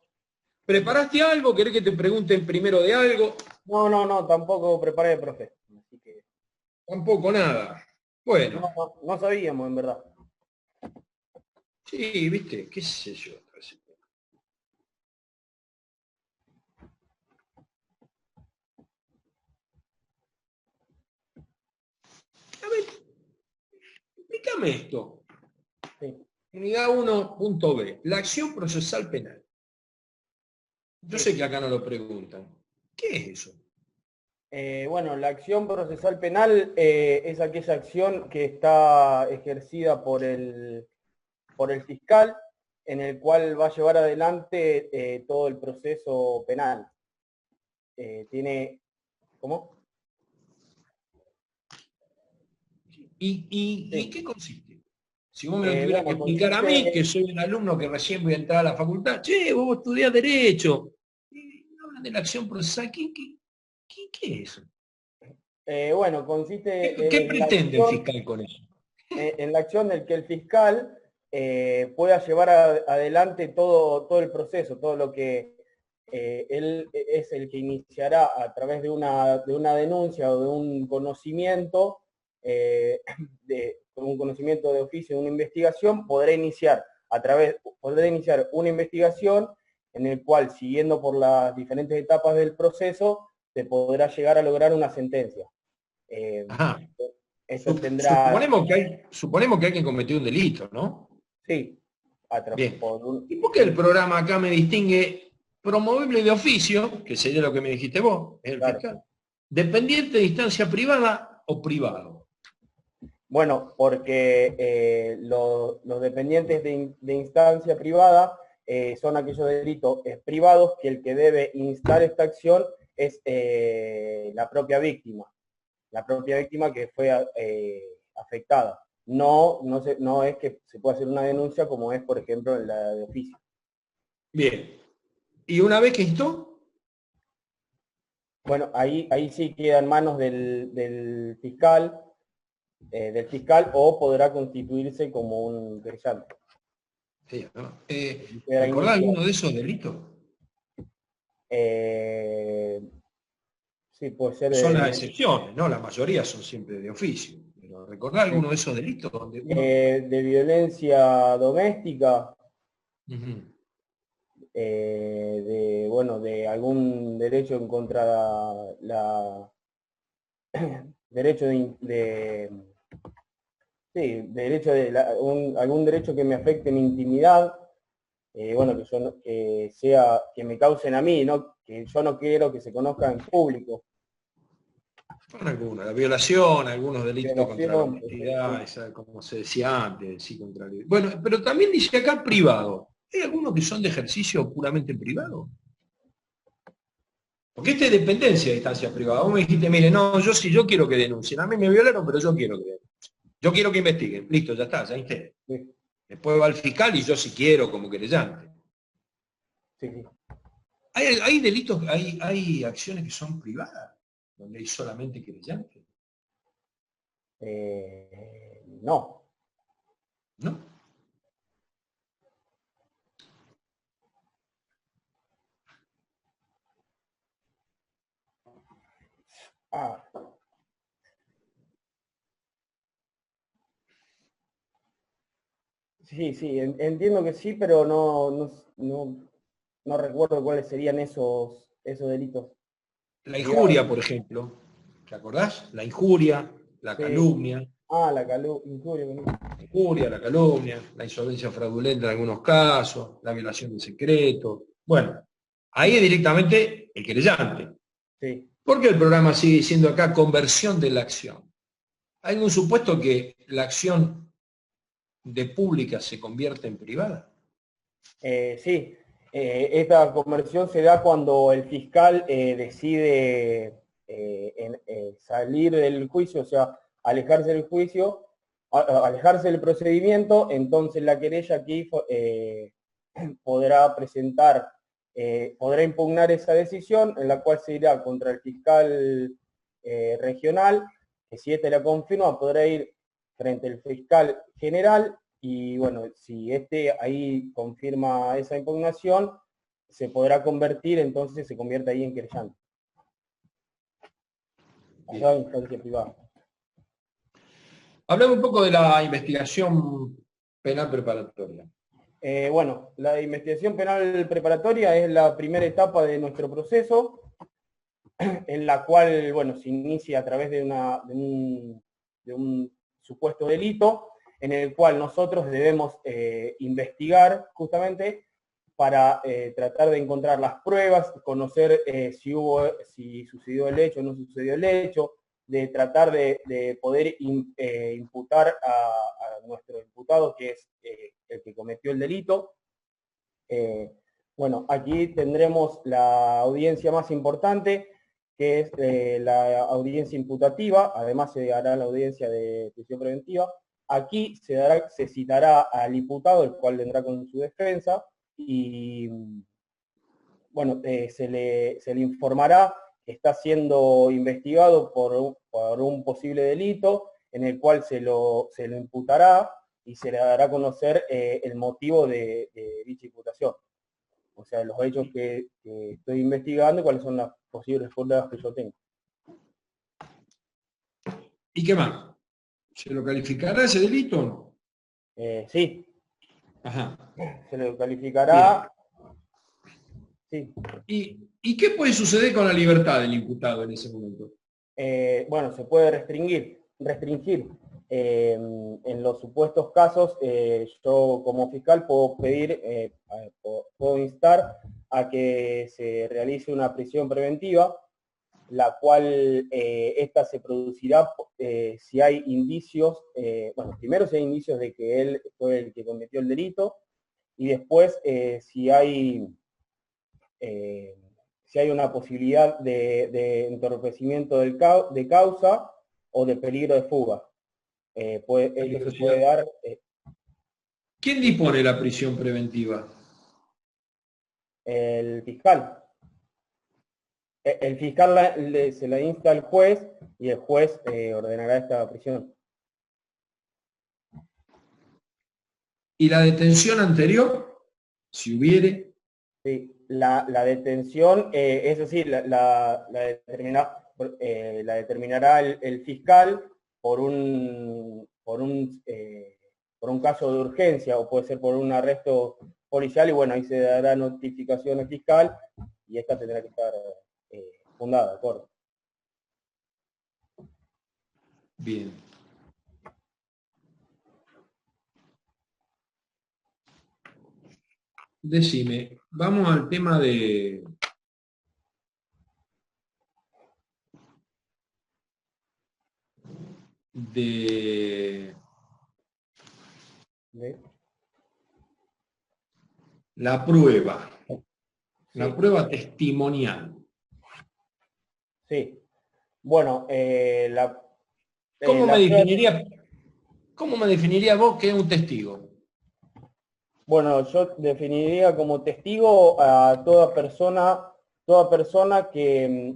¿Preparaste algo? ¿Querés que te pregunten primero de algo? No, tampoco preparé, profe. Así que... Tampoco nada. Bueno. No sabíamos, en verdad. Sí, viste, qué sé yo. A ver, explícame esto. Sí. Unidad 1.b. La acción procesal penal. Yo sé que acá no lo preguntan. ¿Qué es eso? La acción procesal penal es aquella acción que está ejercida por el fiscal, en el cual va a llevar adelante todo el proceso penal. ¿Cómo? ¿Y qué consiste? Si vos me lo tuvieras que explicar a mí, que soy un alumno que recién voy a entrar a la facultad, che, vos estudiás Derecho, hablan de la acción procesal, ¿qué es eso? Consiste... ¿Qué pretende el fiscal con eso? En la acción del que el fiscal pueda llevar adelante todo el proceso, todo lo que él es el que iniciará a través de una denuncia o de un conocimiento, un conocimiento de oficio, de una investigación, podrá iniciar una investigación en el cual, siguiendo por las diferentes etapas del proceso, se podrá llegar a lograr una sentencia. Eso tendrá... Suponemos que alguien cometió un delito, ¿no? Sí. ¿Y por qué el programa acá me distingue promovible de oficio, que sería lo que me dijiste vos, el fiscal, dependiente de instancia privada o privado? Bueno, porque los dependientes de instancia privada son aquellos delitos privados que el que debe instar esta acción es la propia víctima que fue afectada. No es que se pueda hacer una denuncia como es, por ejemplo, en la de oficio. Bien. ¿Y una vez que instó? Bueno, ahí sí queda en manos del fiscal, o podrá constituirse como un querellante. Sí, ¿no? ¿Recordás alguno de esos delitos? Sí, puede ser Son las excepciones, ¿no? La mayoría son siempre de oficio. Pero ¿recordás alguno de esos delitos? Donde de violencia doméstica, uh-huh. de algún derecho en contra derecho algún derecho que me afecte mi intimidad, que me causen a mí, ¿no? Que yo no quiero que se conozca en público. Con alguna, la violación, algunos delitos contra la honestidad, honestidad, como se decía antes, sí, contra el... Bueno, pero también dice acá privado. ¿Hay algunos que son de ejercicio puramente privado? Porque esta es dependencia de instancia privada. Vos me dijiste, mire, no, yo quiero que denuncien. A mí me violaron, pero yo quiero que denuncien. Yo quiero que investiguen. Listo, ya está, ya insté. Sí. Después va al fiscal y yo sí quiero como querellante. Sí. ¿Hay delitos, hay acciones que son privadas, donde hay solamente querellante? No. ¿No? Sí, entiendo que sí, pero no recuerdo cuáles serían esos delitos. La injuria, por ejemplo, ¿te acordás? La injuria, la calumnia. Injuria, la calumnia, la insolvencia fraudulenta en algunos casos, la violación de secreto. Bueno, ahí es directamente el querellante. Sí. ¿Por qué el programa sigue diciendo acá conversión de la acción? ¿Hay algún supuesto que la acción de pública se convierte en privada? Sí. Esta conversión se da cuando el fiscal decide salir del juicio, o sea, alejarse del juicio, alejarse del procedimiento. Entonces la querella aquí podrá impugnar esa decisión, en la cual se irá contra el fiscal regional, que si éste la confirma podrá ir frente al fiscal general. Y bueno, si ahí confirma esa impugnación, se podrá convertir, entonces se convierte ahí en querellante. Allá en instancia privada. Hablemos un poco de la investigación penal preparatoria. Bueno, la investigación penal preparatoria es la primera etapa de nuestro proceso, en la cual, bueno, se inicia a través de un supuesto delito, en el cual nosotros debemos investigar justamente para tratar de encontrar las pruebas, conocer si sucedió el hecho o no sucedió el hecho, de tratar de poder imputar a nuestro imputado, que es el que cometió el delito. Bueno, aquí tendremos la audiencia más importante, que es la audiencia imputativa. Además se hará la audiencia de prisión preventiva. Aquí se citará al imputado, el cual vendrá con su defensa, y bueno, se le informará que está siendo investigado por un posible delito, en el cual se lo imputará y se le dará a conocer el motivo de dicha imputación. O sea, los hechos que estoy investigando y cuáles son las posibles pruebas que yo tengo. ¿Y qué más? ¿Se lo calificará ese delito o no? Sí. Ajá. Se lo calificará. Bien. Sí. ¿Y qué puede suceder con la libertad del imputado en ese momento? Bueno, se puede restringir. En los supuestos casos, yo como fiscal puedo puedo instar a que se realice una prisión preventiva, la cual esta se producirá si hay indicios, bueno, primero si hay indicios de que él fue el que cometió el delito, y después si hay una posibilidad de entorpecimiento de causa o de peligro de fuga. Esto se puede dar... ¿Quién dispone la prisión preventiva? El fiscal. El fiscal se la insta al juez y el juez ordenará esta prisión. ¿Y la detención anterior? Si hubiere. Sí, la detención, es decir, la determinará el fiscal por un caso de urgencia, o puede ser por un arresto policial, y bueno, ahí se dará notificación al fiscal y esta tendrá que estar fundada, ¿de acuerdo? Bien. Decime, vamos al tema de la prueba, la prueba testimonial. Sí. Bueno, ¿Cómo me definiría vos que es un testigo? Bueno, yo definiría como testigo a toda persona que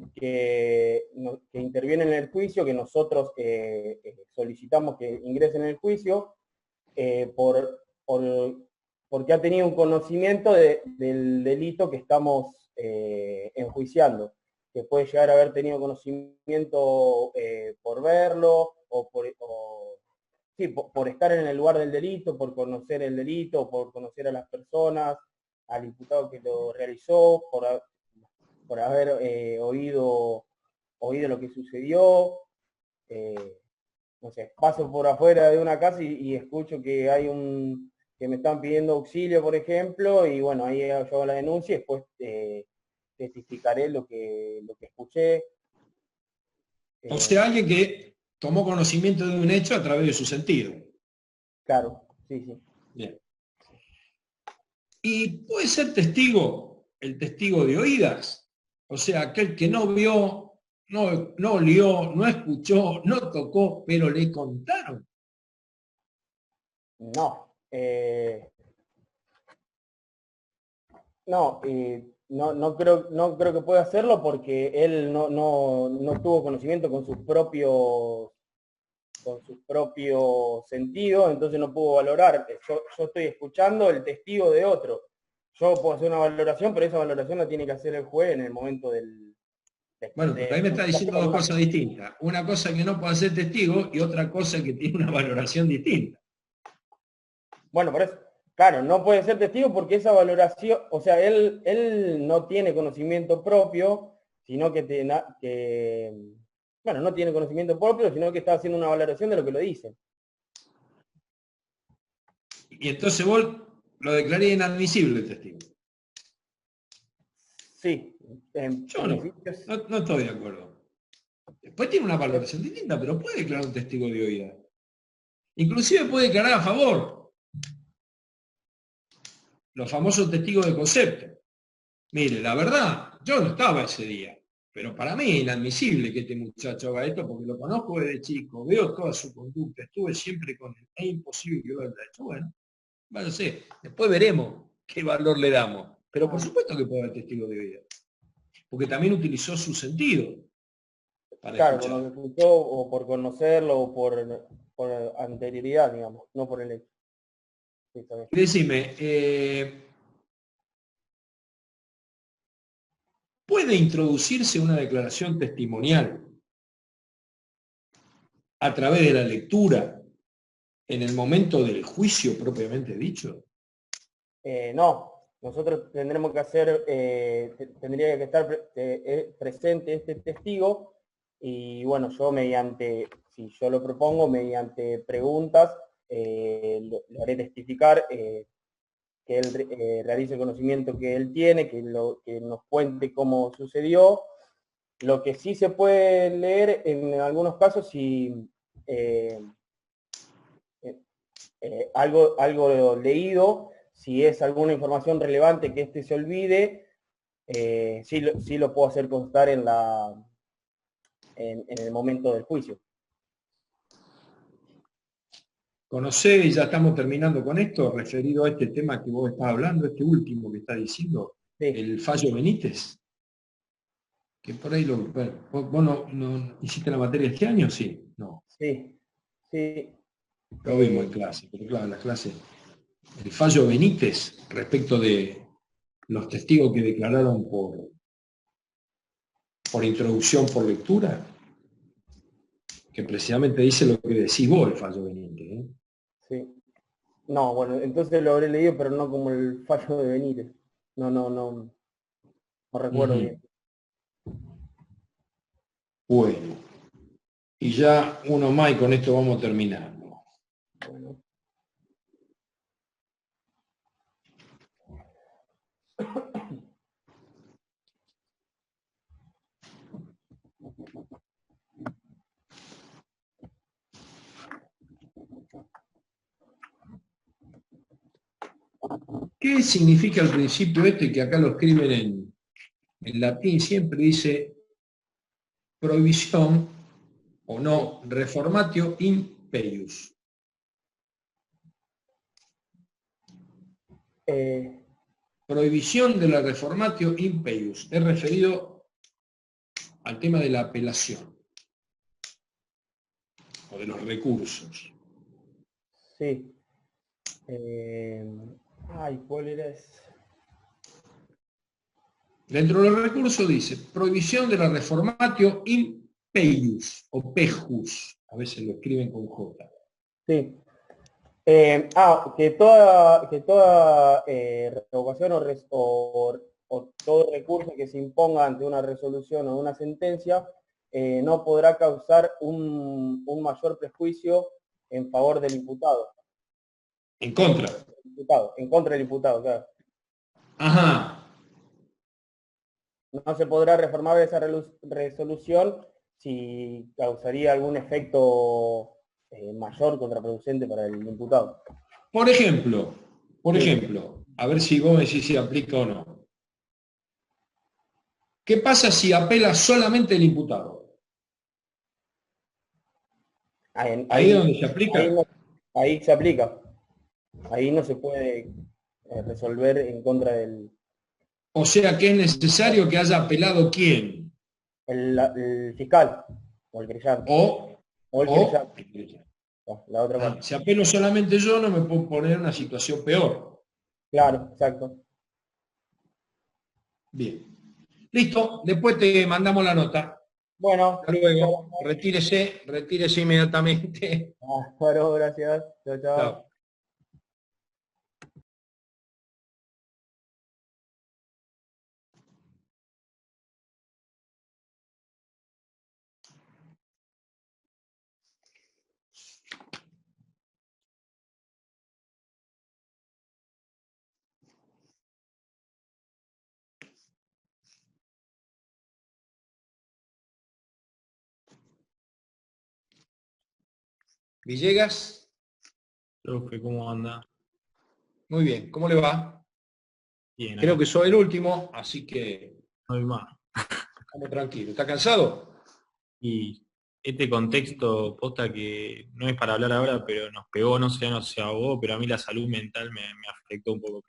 interviene en el juicio, que nosotros solicitamos que ingresen en el juicio, porque ha tenido un conocimiento del delito que estamos enjuiciando, que puede llegar a haber tenido conocimiento por verlo sí, por estar en el lugar del delito, por conocer el delito, por conocer a las personas, al imputado que lo realizó, por haber oído lo que sucedió. No sé, paso por afuera de una casa y escucho que que me están pidiendo auxilio, por ejemplo, y bueno, ahí yo hago la denuncia y después testificaré lo que escuché. O sea, alguien que tomó conocimiento de un hecho a través de su sentido. Claro, sí, sí. Bien. Y puede ser testigo, el testigo de oídas, o sea, aquel que no vio, no olió, no escuchó, no tocó, pero le contaron. No. No creo que pueda hacerlo porque él no tuvo conocimiento con sus propios sentidos, entonces no pudo valorar. Yo estoy escuchando el testigo de otro. Yo puedo hacer una valoración, pero esa valoración la tiene que hacer el juez en el momento del... Bueno, pero ahí me está diciendo dos cosas distintas. Una cosa que no puede ser testigo y otra cosa que tiene una valoración distinta. Bueno, por eso, claro, no puede ser testigo porque esa valoración, o sea, él no tiene conocimiento propio, sino bueno, no tiene conocimiento propio, sino que está haciendo una valoración de lo que lo dicen. Y entonces vos lo declaré inadmisible el testigo. Sí. Yo no estoy de acuerdo. Después tiene una valoración distinta, pero puede declarar un testigo de oída. Inclusive puede declarar a favor. Los famosos testigos de concepto. Mire, la verdad, yo no estaba ese día, pero para mí es inadmisible que este muchacho haga esto porque lo conozco desde chico, veo toda su conducta, estuve siempre con él, es imposible que lo haya hecho. Bueno, no sé, después veremos qué valor le damos, pero por supuesto que puede haber testigo de oída, porque también utilizó su sentido para escuchar. Por lo que escuchó, o por conocerlo, o por anterioridad, digamos, no por el hecho. Sí, decime, ¿puede introducirse una declaración testimonial a través de la lectura en el momento del juicio propiamente dicho? No, nosotros tendremos que hacer, tendría que estar presente este testigo, y bueno, yo si yo lo propongo, mediante preguntas, lo haré testificar, que él realice el conocimiento que él tiene, que nos cuente cómo sucedió, Lo que sí se puede leer en algunos casos, si algo leído, si es alguna información relevante que se olvide, sí lo puedo hacer constar en el momento del juicio. Conocé, y ya estamos terminando con esto, referido a este tema que vos estás hablando, este último que estás diciendo, Sí. el fallo Benítez. Que por ahí vos no hiciste la materia este año, sí, no. Sí, sí. Lo vimos en clase, pero claro, en las clases. El fallo Benítez respecto de los testigos que declararon por introducción por lectura, que precisamente dice lo que decís vos, el fallo Benítez. ¿Eh? Sí. No, bueno, entonces lo habré leído, pero no como el fallo de Benítez. No recuerdo bien. Bueno, y ya uno más y con esto vamos terminando. Bueno. ¿Qué significa el principio este que acá lo escriben en latín? Siempre dice prohibición o no, reformatio imperius. Prohibición de la reformatio imperius. Es referido al tema de la apelación o de los recursos. Sí. ¿Cuál era ese? Dentro de los recursos dice prohibición de la reformatio imperius o pejus. A veces lo escriben con J. Sí. Que toda revocación o todo recurso que se imponga ante una resolución o una sentencia no podrá causar un mayor prejuicio en favor del imputado. En contra. En contra del imputado, claro. Ajá. No se podrá reformar esa resolución si causaría algún efecto mayor contraproducente para el imputado. Por ejemplo, a ver si vos me decís si aplica o no. ¿Qué pasa si apela solamente el imputado? Ahí es donde se aplica. Ahí se aplica. Ahí no se puede resolver en contra del... O sea que es necesario que haya apelado quién. El fiscal o el querellante. O el querellante. La otra parte. Si apelo solamente yo, no me puedo poner en una situación peor. Claro, exacto. Bien. Listo, después te mandamos la nota. Bueno. Hasta luego. Retírese inmediatamente. Bueno, gracias. Chao, chao. Chao. Villegas. Profe, ¿cómo anda? Muy bien, ¿cómo le va? Bien. Creo que soy el último, así que... No hay más. Estamos tranquilos. ¿Está cansado? Y este contexto, posta que no es para hablar ahora, pero nos pegó, no sé, no se ahogó, pero a mí la salud mental me afectó un poco,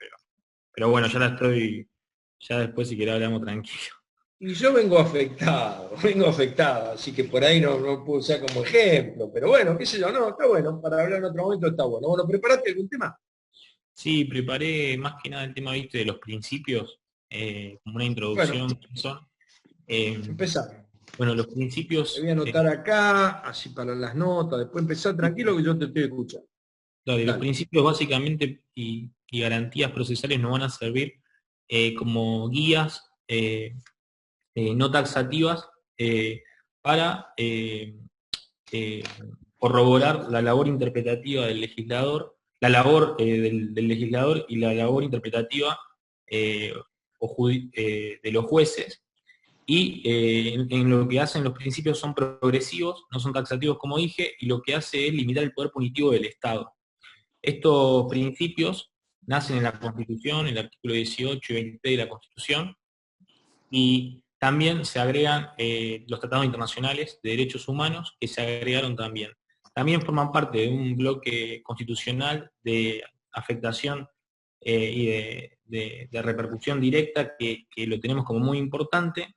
pero bueno, ya después si querés hablamos tranquilo. Y yo vengo afectado, así que por ahí no puedo usar como ejemplo, pero bueno, qué sé yo, no, está bueno, para hablar en otro momento está bueno. Bueno, ¿preparaste algún tema? Sí, preparé más que nada el tema, viste, de los principios, como una introducción. Bueno, empezá. Bueno, los principios... Te voy a anotar acá, así para las notas, después empezar tranquilo que yo te estoy escuchando. Dale. Los principios básicamente y garantías procesales nos van a servir como guías no taxativas para corroborar la labor interpretativa del legislador, la labor del legislador y la labor interpretativa de los jueces, y en lo que hacen los principios son progresivos, no son taxativos como dije, y lo que hace es limitar el poder punitivo del Estado. Estos principios nacen en la Constitución, en el artículo 18 y 23 de la Constitución, y también se agregan los tratados internacionales de derechos humanos, que se agregaron también. También forman parte de un bloque constitucional de afectación y de repercusión directa que lo tenemos como muy importante,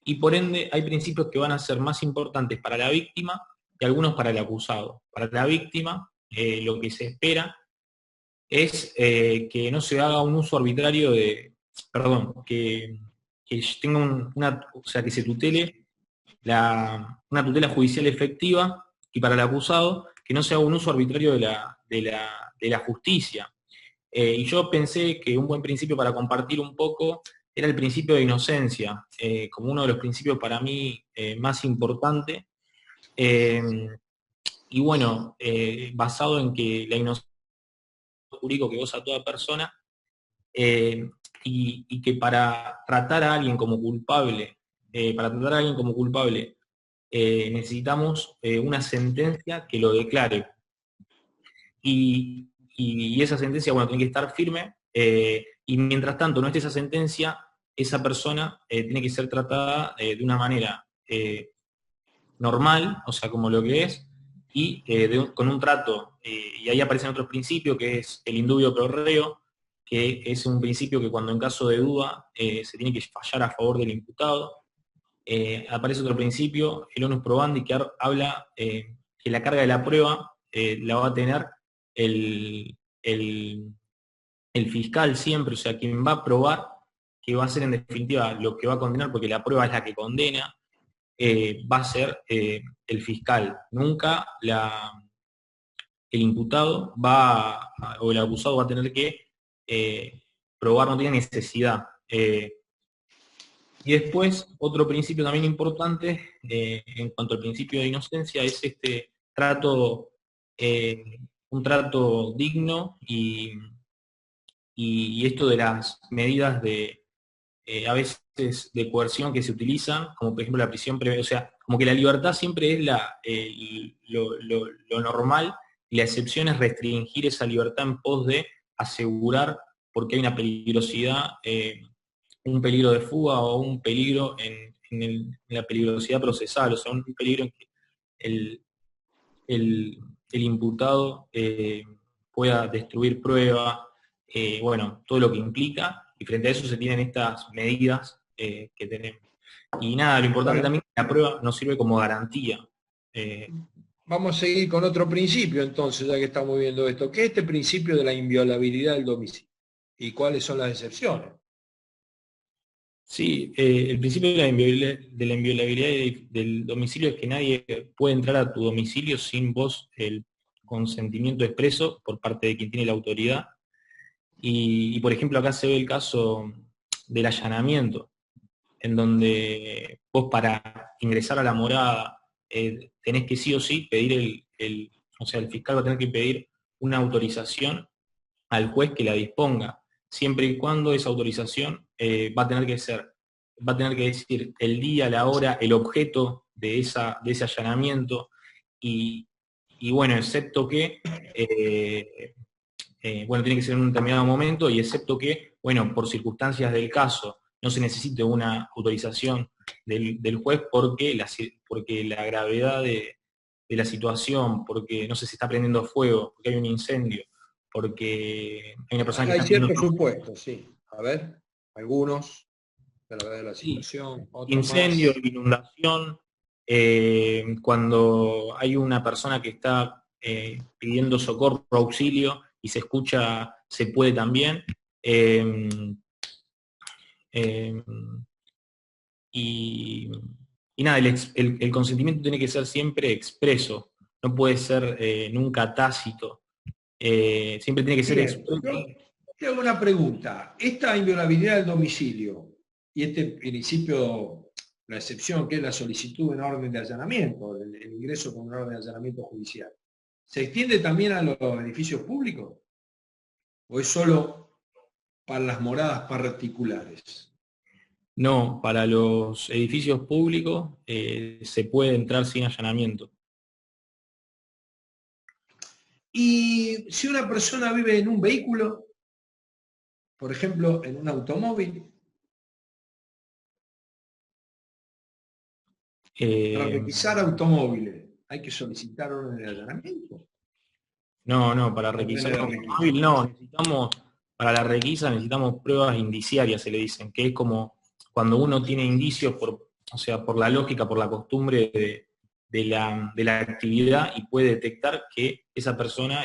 y por ende hay principios que van a ser más importantes para la víctima y algunos para el acusado. Para la víctima, lo que se espera es que no se haga un uso arbitrario que tenga o sea, que se tutele una tutela judicial efectiva, y para el acusado, que no se haga un uso arbitrario de la justicia. Y yo pensé que un buen principio para compartir un poco era el principio de inocencia, como uno de los principios para mí más importantes. Y bueno, basado en que la inocencia jurídico que goza toda persona, y que para tratar a alguien como culpable, necesitamos una sentencia que lo declare. Y esa sentencia, bueno, tiene que estar firme, y mientras tanto no esté esa sentencia, esa persona tiene que ser tratada de una manera normal, o sea, como lo que es, y con un trato, y ahí aparecen otros principios, que es el indubio pro reo, que es un principio que cuando en caso de duda se tiene que fallar a favor del imputado. Aparece otro principio, el onus probandi, que habla que la carga de la prueba la va a tener el fiscal siempre, o sea, quien va a probar, que va a ser en definitiva lo que va a condenar, porque la prueba es la que condena, va a ser el fiscal. Nunca el imputado o el acusado va a tener que probar, no tiene necesidad. Y después, otro principio también importante en cuanto al principio de inocencia es este trato, un trato digno, y esto de las medidas a veces de coerción que se utilizan, como por ejemplo la prisión preventiva, o sea, como que la libertad siempre es lo normal, y la excepción es restringir esa libertad en pos de asegurar, porque hay una peligrosidad, un peligro de fuga o un peligro en la peligrosidad procesal, o sea, un peligro en que el imputado pueda destruir prueba, bueno, todo lo que implica, y frente a eso se tienen estas medidas que tenemos. Y nada, lo importante también es que la prueba nos sirve como garantía. Vamos a seguir con otro principio entonces, ya que estamos viendo esto, que es este principio de la inviolabilidad del domicilio. ¿Y cuáles son las excepciones? Sí, el principio de la inviolabilidad del domicilio es que nadie puede entrar a tu domicilio sin vos el consentimiento expreso por parte de quien tiene la autoridad. Y por ejemplo, acá se ve el caso del allanamiento, en donde vos para ingresar a la morada tenés que sí o sí pedir o sea, el fiscal va a tener que pedir una autorización al juez que la disponga, siempre y cuando esa autorización va a tener que decir el día, la hora, el objeto de ese allanamiento, y bueno, excepto que, bueno, tiene que ser en un determinado momento, y excepto que, bueno, por circunstancias del caso, no se necesite una autorización del juez porque la gravedad de la situación, porque no sé, se está prendiendo fuego, porque hay un incendio, porque hay una persona que hay está ciertos supuestos, sí. A ver, algunos, de la situación, otros incendio, más. inundación, cuando hay una persona que está pidiendo socorro, auxilio, y se escucha, se puede también. Y nada, el consentimiento tiene que ser siempre expreso, no puede ser nunca tácito. Siempre tiene que ser Bien, expreso. yo te hago una pregunta. Esta inviolabilidad del domicilio y este principio, la excepción que es la solicitud de una orden de allanamiento, el ingreso con una orden de allanamiento judicial, ¿se extiende también a los edificios públicos? ¿O es solo para las moradas particulares? No, para los edificios públicos se puede entrar sin allanamiento. Y si una persona vive en un vehículo, por ejemplo, en un automóvil, para requisar automóviles, ¿hay que solicitar orden de allanamiento? No, para requisar automóvil no, necesitamos, para la requisa necesitamos pruebas indiciarias, se le dicen, que es como cuando uno tiene indicios por la lógica, por la costumbre de la actividad y puede detectar que esa persona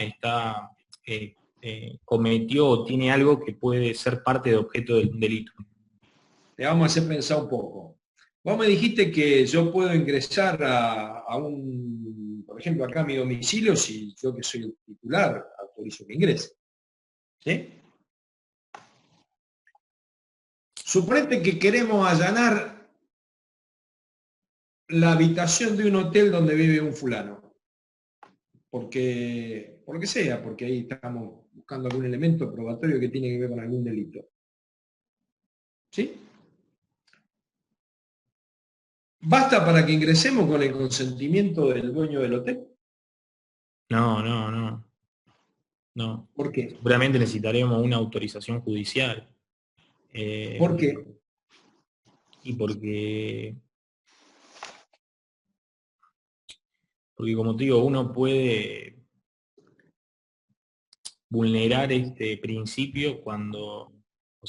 cometió o tiene algo que puede ser parte de objeto de un delito. Te vamos a hacer pensar un poco. Vos me dijiste que yo puedo ingresar por ejemplo, acá a mi domicilio, si yo que soy el titular autorizo que ingrese. ¿Sí? Suponete que queremos allanar la habitación de un hotel donde vive un fulano. Por lo que sea, porque ahí estamos buscando algún elemento probatorio que tiene que ver con algún delito. ¿Sí? ¿Basta para que ingresemos con el consentimiento del dueño del hotel? No. ¿Por qué? Seguramente necesitaremos una autorización judicial. ¿Por qué? Y porque como te digo, uno puede vulnerar este principio cuando yo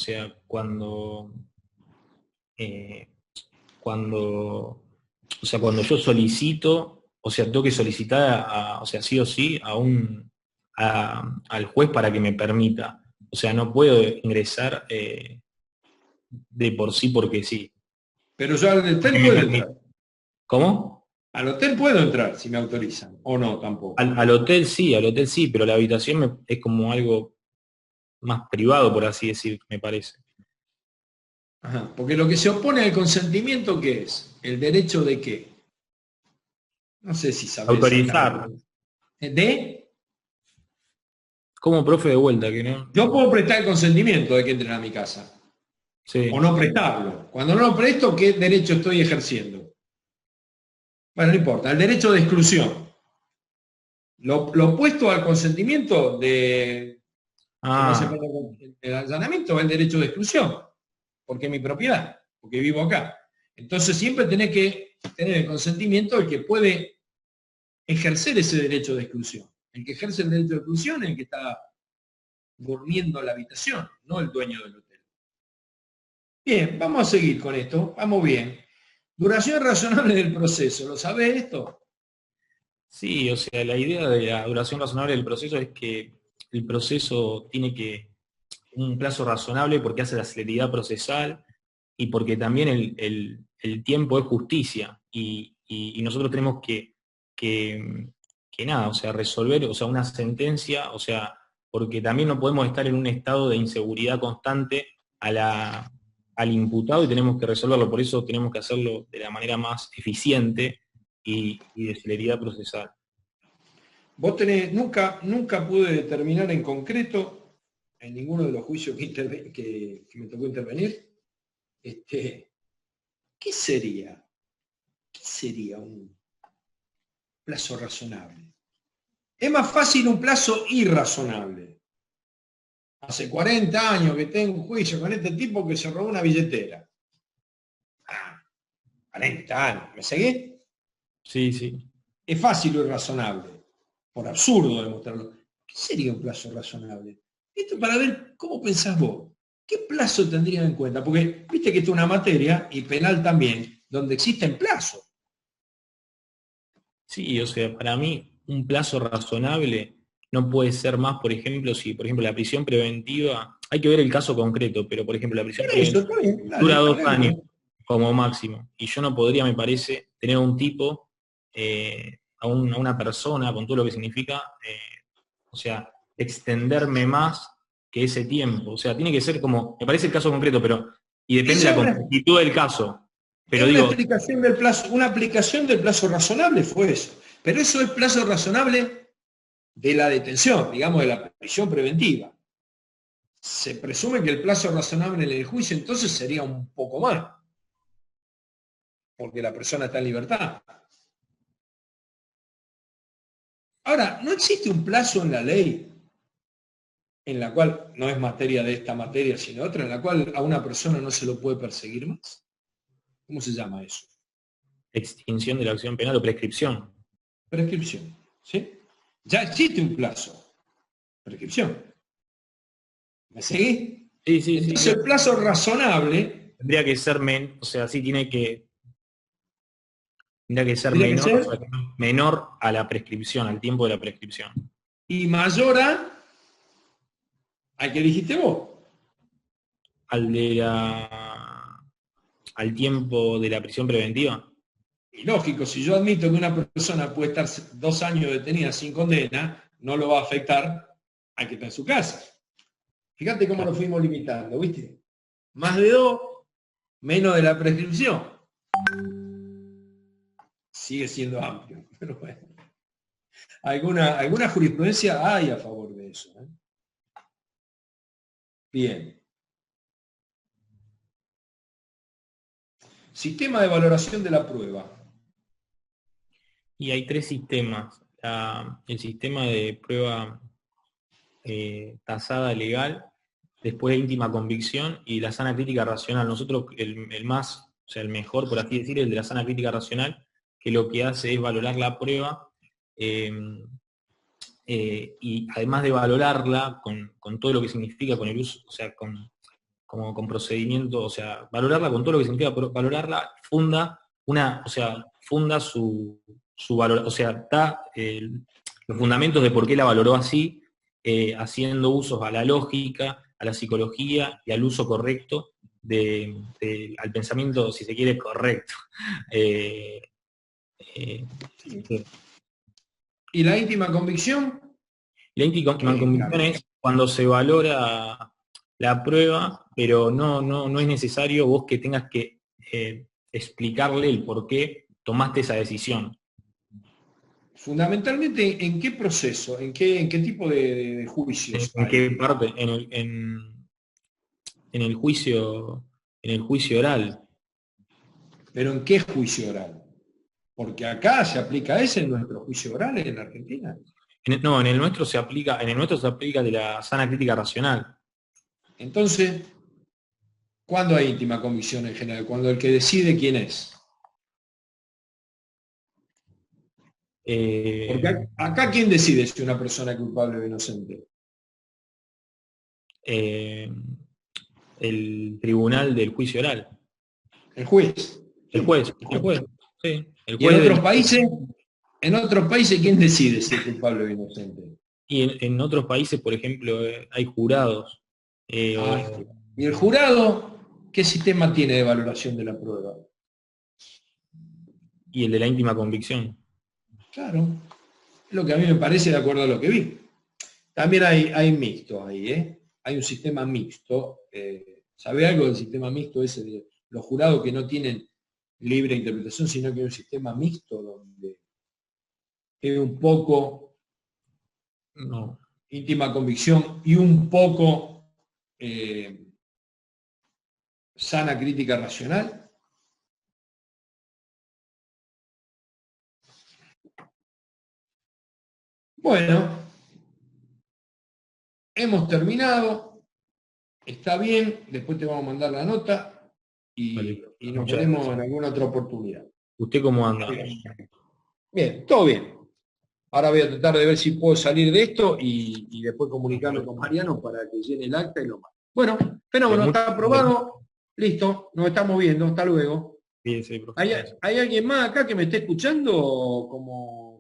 solicito, tengo que solicitar, sí o sí, al juez para que me permita. No puedo ingresar de por sí porque sí. Pero yo al hotel puedo entrar. ¿Cómo? Al hotel puedo entrar si me autorizan, o no tampoco. Al hotel sí, pero la habitación es como algo más privado, por así decir, me parece. Ajá, porque lo que se opone al consentimiento, ¿qué es? ¿El derecho de qué? No sé si sabes. Autorizar. ¿De? ¿Cómo, profe, de vuelta? Que no. Yo puedo prestar el consentimiento de que entren a mi casa. Sí. O no prestarlo. Cuando no lo presto, ¿qué derecho estoy ejerciendo? Bueno, no importa. El derecho de exclusión. Lo opuesto al consentimiento el allanamiento es el derecho de exclusión. Porque es mi propiedad. Porque vivo acá. Entonces siempre tenés que tener el consentimiento del que puede ejercer ese derecho de exclusión. El que ejerce el derecho de exclusión es el que está durmiendo en la habitación, no el dueño del hotel. Bien, vamos a seguir con esto. Vamos bien. Duración razonable del proceso. ¿Lo sabe esto? Sí, la idea de la duración razonable del proceso es que el proceso tiene un plazo razonable porque hace la celeridad procesal y porque también el tiempo es justicia y nosotros tenemos que resolver, una sentencia, porque también no podemos estar en un estado de inseguridad constante al imputado y tenemos que resolverlo, por eso tenemos que hacerlo de la manera más eficiente y de celeridad procesal. Vos nunca pude determinar en concreto, en ninguno de los juicios que me tocó intervenir, ¿qué sería un plazo razonable? Es más fácil un plazo irrazonable. Hace 40 años que tengo un juicio con este tipo que se robó una billetera. 40 años, ¿me seguís? Sí. Es fácil lo irrazonable, por absurdo demostrarlo. ¿Qué sería un plazo razonable? Esto para ver cómo pensás vos. ¿Qué plazo tendrían en cuenta? Porque viste que esto es una materia, y penal también, donde existen plazos. Sí, para mí un plazo razonable no puede ser más, por ejemplo, si la prisión preventiva, hay que ver el caso concreto, pero por ejemplo la prisión preventiva dura 2 años como máximo, y yo no podría, me parece, tener a un tipo, a una persona, con todo lo que significa, extenderme más que ese tiempo. Tiene que ser como, me parece el caso concreto, y depende de la completitud del caso. Pero una aplicación del plazo razonable fue eso. Pero eso es plazo razonable de la detención, digamos, de la prisión preventiva. se presume que el plazo razonable en el juicio entonces sería un poco más, porque la persona está en libertad. Ahora, ¿no existe un plazo en la ley en la cual, no es materia de esta materia, sino otra, en la cual a una persona no se lo puede perseguir más? ¿Cómo se llama eso? Extinción de la acción penal o prescripción. Prescripción, ¿sí? Ya existe un plazo. Prescripción. ¿Me seguí? Sí. Entonces el plazo razonable tendría que ser o sea, sí tendría que ser ¿tendría que menor, ser? O sea, menor a la prescripción, al tiempo de la prescripción. Y mayor al que dijiste vos. Al tiempo de la prisión preventiva. Y lógico, si yo admito que una persona puede estar 2 años detenida sin condena, no lo va a afectar a que está en su casa. Fíjate cómo nos fuimos limitando, ¿viste? Más de 2, menos de la prescripción. Sigue siendo amplio, pero bueno. Alguna jurisprudencia hay a favor de eso, ¿eh? Bien. Sistema de valoración de la prueba. Y hay 3 sistemas. El sistema de prueba tasada legal, después de íntima convicción y la sana crítica racional. Nosotros el más, o sea, el mejor, por así decir, el de la sana crítica racional, que lo que hace es valorar la prueba y además de valorarla con todo lo que significa, con el uso, o sea, con procedimiento, o sea, valorarla con todo lo que significa, valorarla, funda su valor, o sea, da los fundamentos de por qué la valoró así, haciendo usos a la lógica, a la psicología y al uso correcto al pensamiento, si se quiere, correcto. ¿Y la íntima convicción? La íntima convicción es cuando se valora la prueba, pero no es necesario vos que tengas que explicarle el por qué tomaste esa decisión. Fundamentalmente, ¿en qué proceso? ¿En qué tipo de juicios? ¿En qué parte? En el juicio oral. ¿Pero en qué juicio oral? Porque acá se aplica ese en nuestro juicio oral en Argentina. En el nuestro se aplica de la sana crítica racional. Entonces, ¿cuándo hay íntima convicción en general? Cuando el que decide quién es. Porque acá ¿quién decide si una persona es culpable o inocente? El tribunal del juicio oral. El juez. El juez, sí. ¿Y en otros países quién decide si es culpable o inocente? Y en otros países, por ejemplo, hay jurados. ¿Y el jurado qué sistema tiene de valoración de la prueba? Y el de la íntima convicción. Claro, es lo que a mí me parece de acuerdo a lo que vi. También hay mixto ahí, ¿eh? Hay un sistema mixto. ¿Sabe algo del sistema mixto ese de los jurados que no tienen libre interpretación, sino que hay un sistema mixto donde es un poco íntima convicción y un poco sana crítica racional? Bueno, hemos terminado, está bien, después te vamos a mandar la nota y nos veremos en alguna otra oportunidad. ¿Usted cómo anda? Bien, todo bien. Ahora voy a tratar de ver si puedo salir de esto y después comunicarme con Mariano para que llene el acta y lo mande. Bueno, fenómeno, está aprobado, listo, nos estamos viendo, hasta luego. Sí, ¿Hay alguien más acá que me esté escuchando como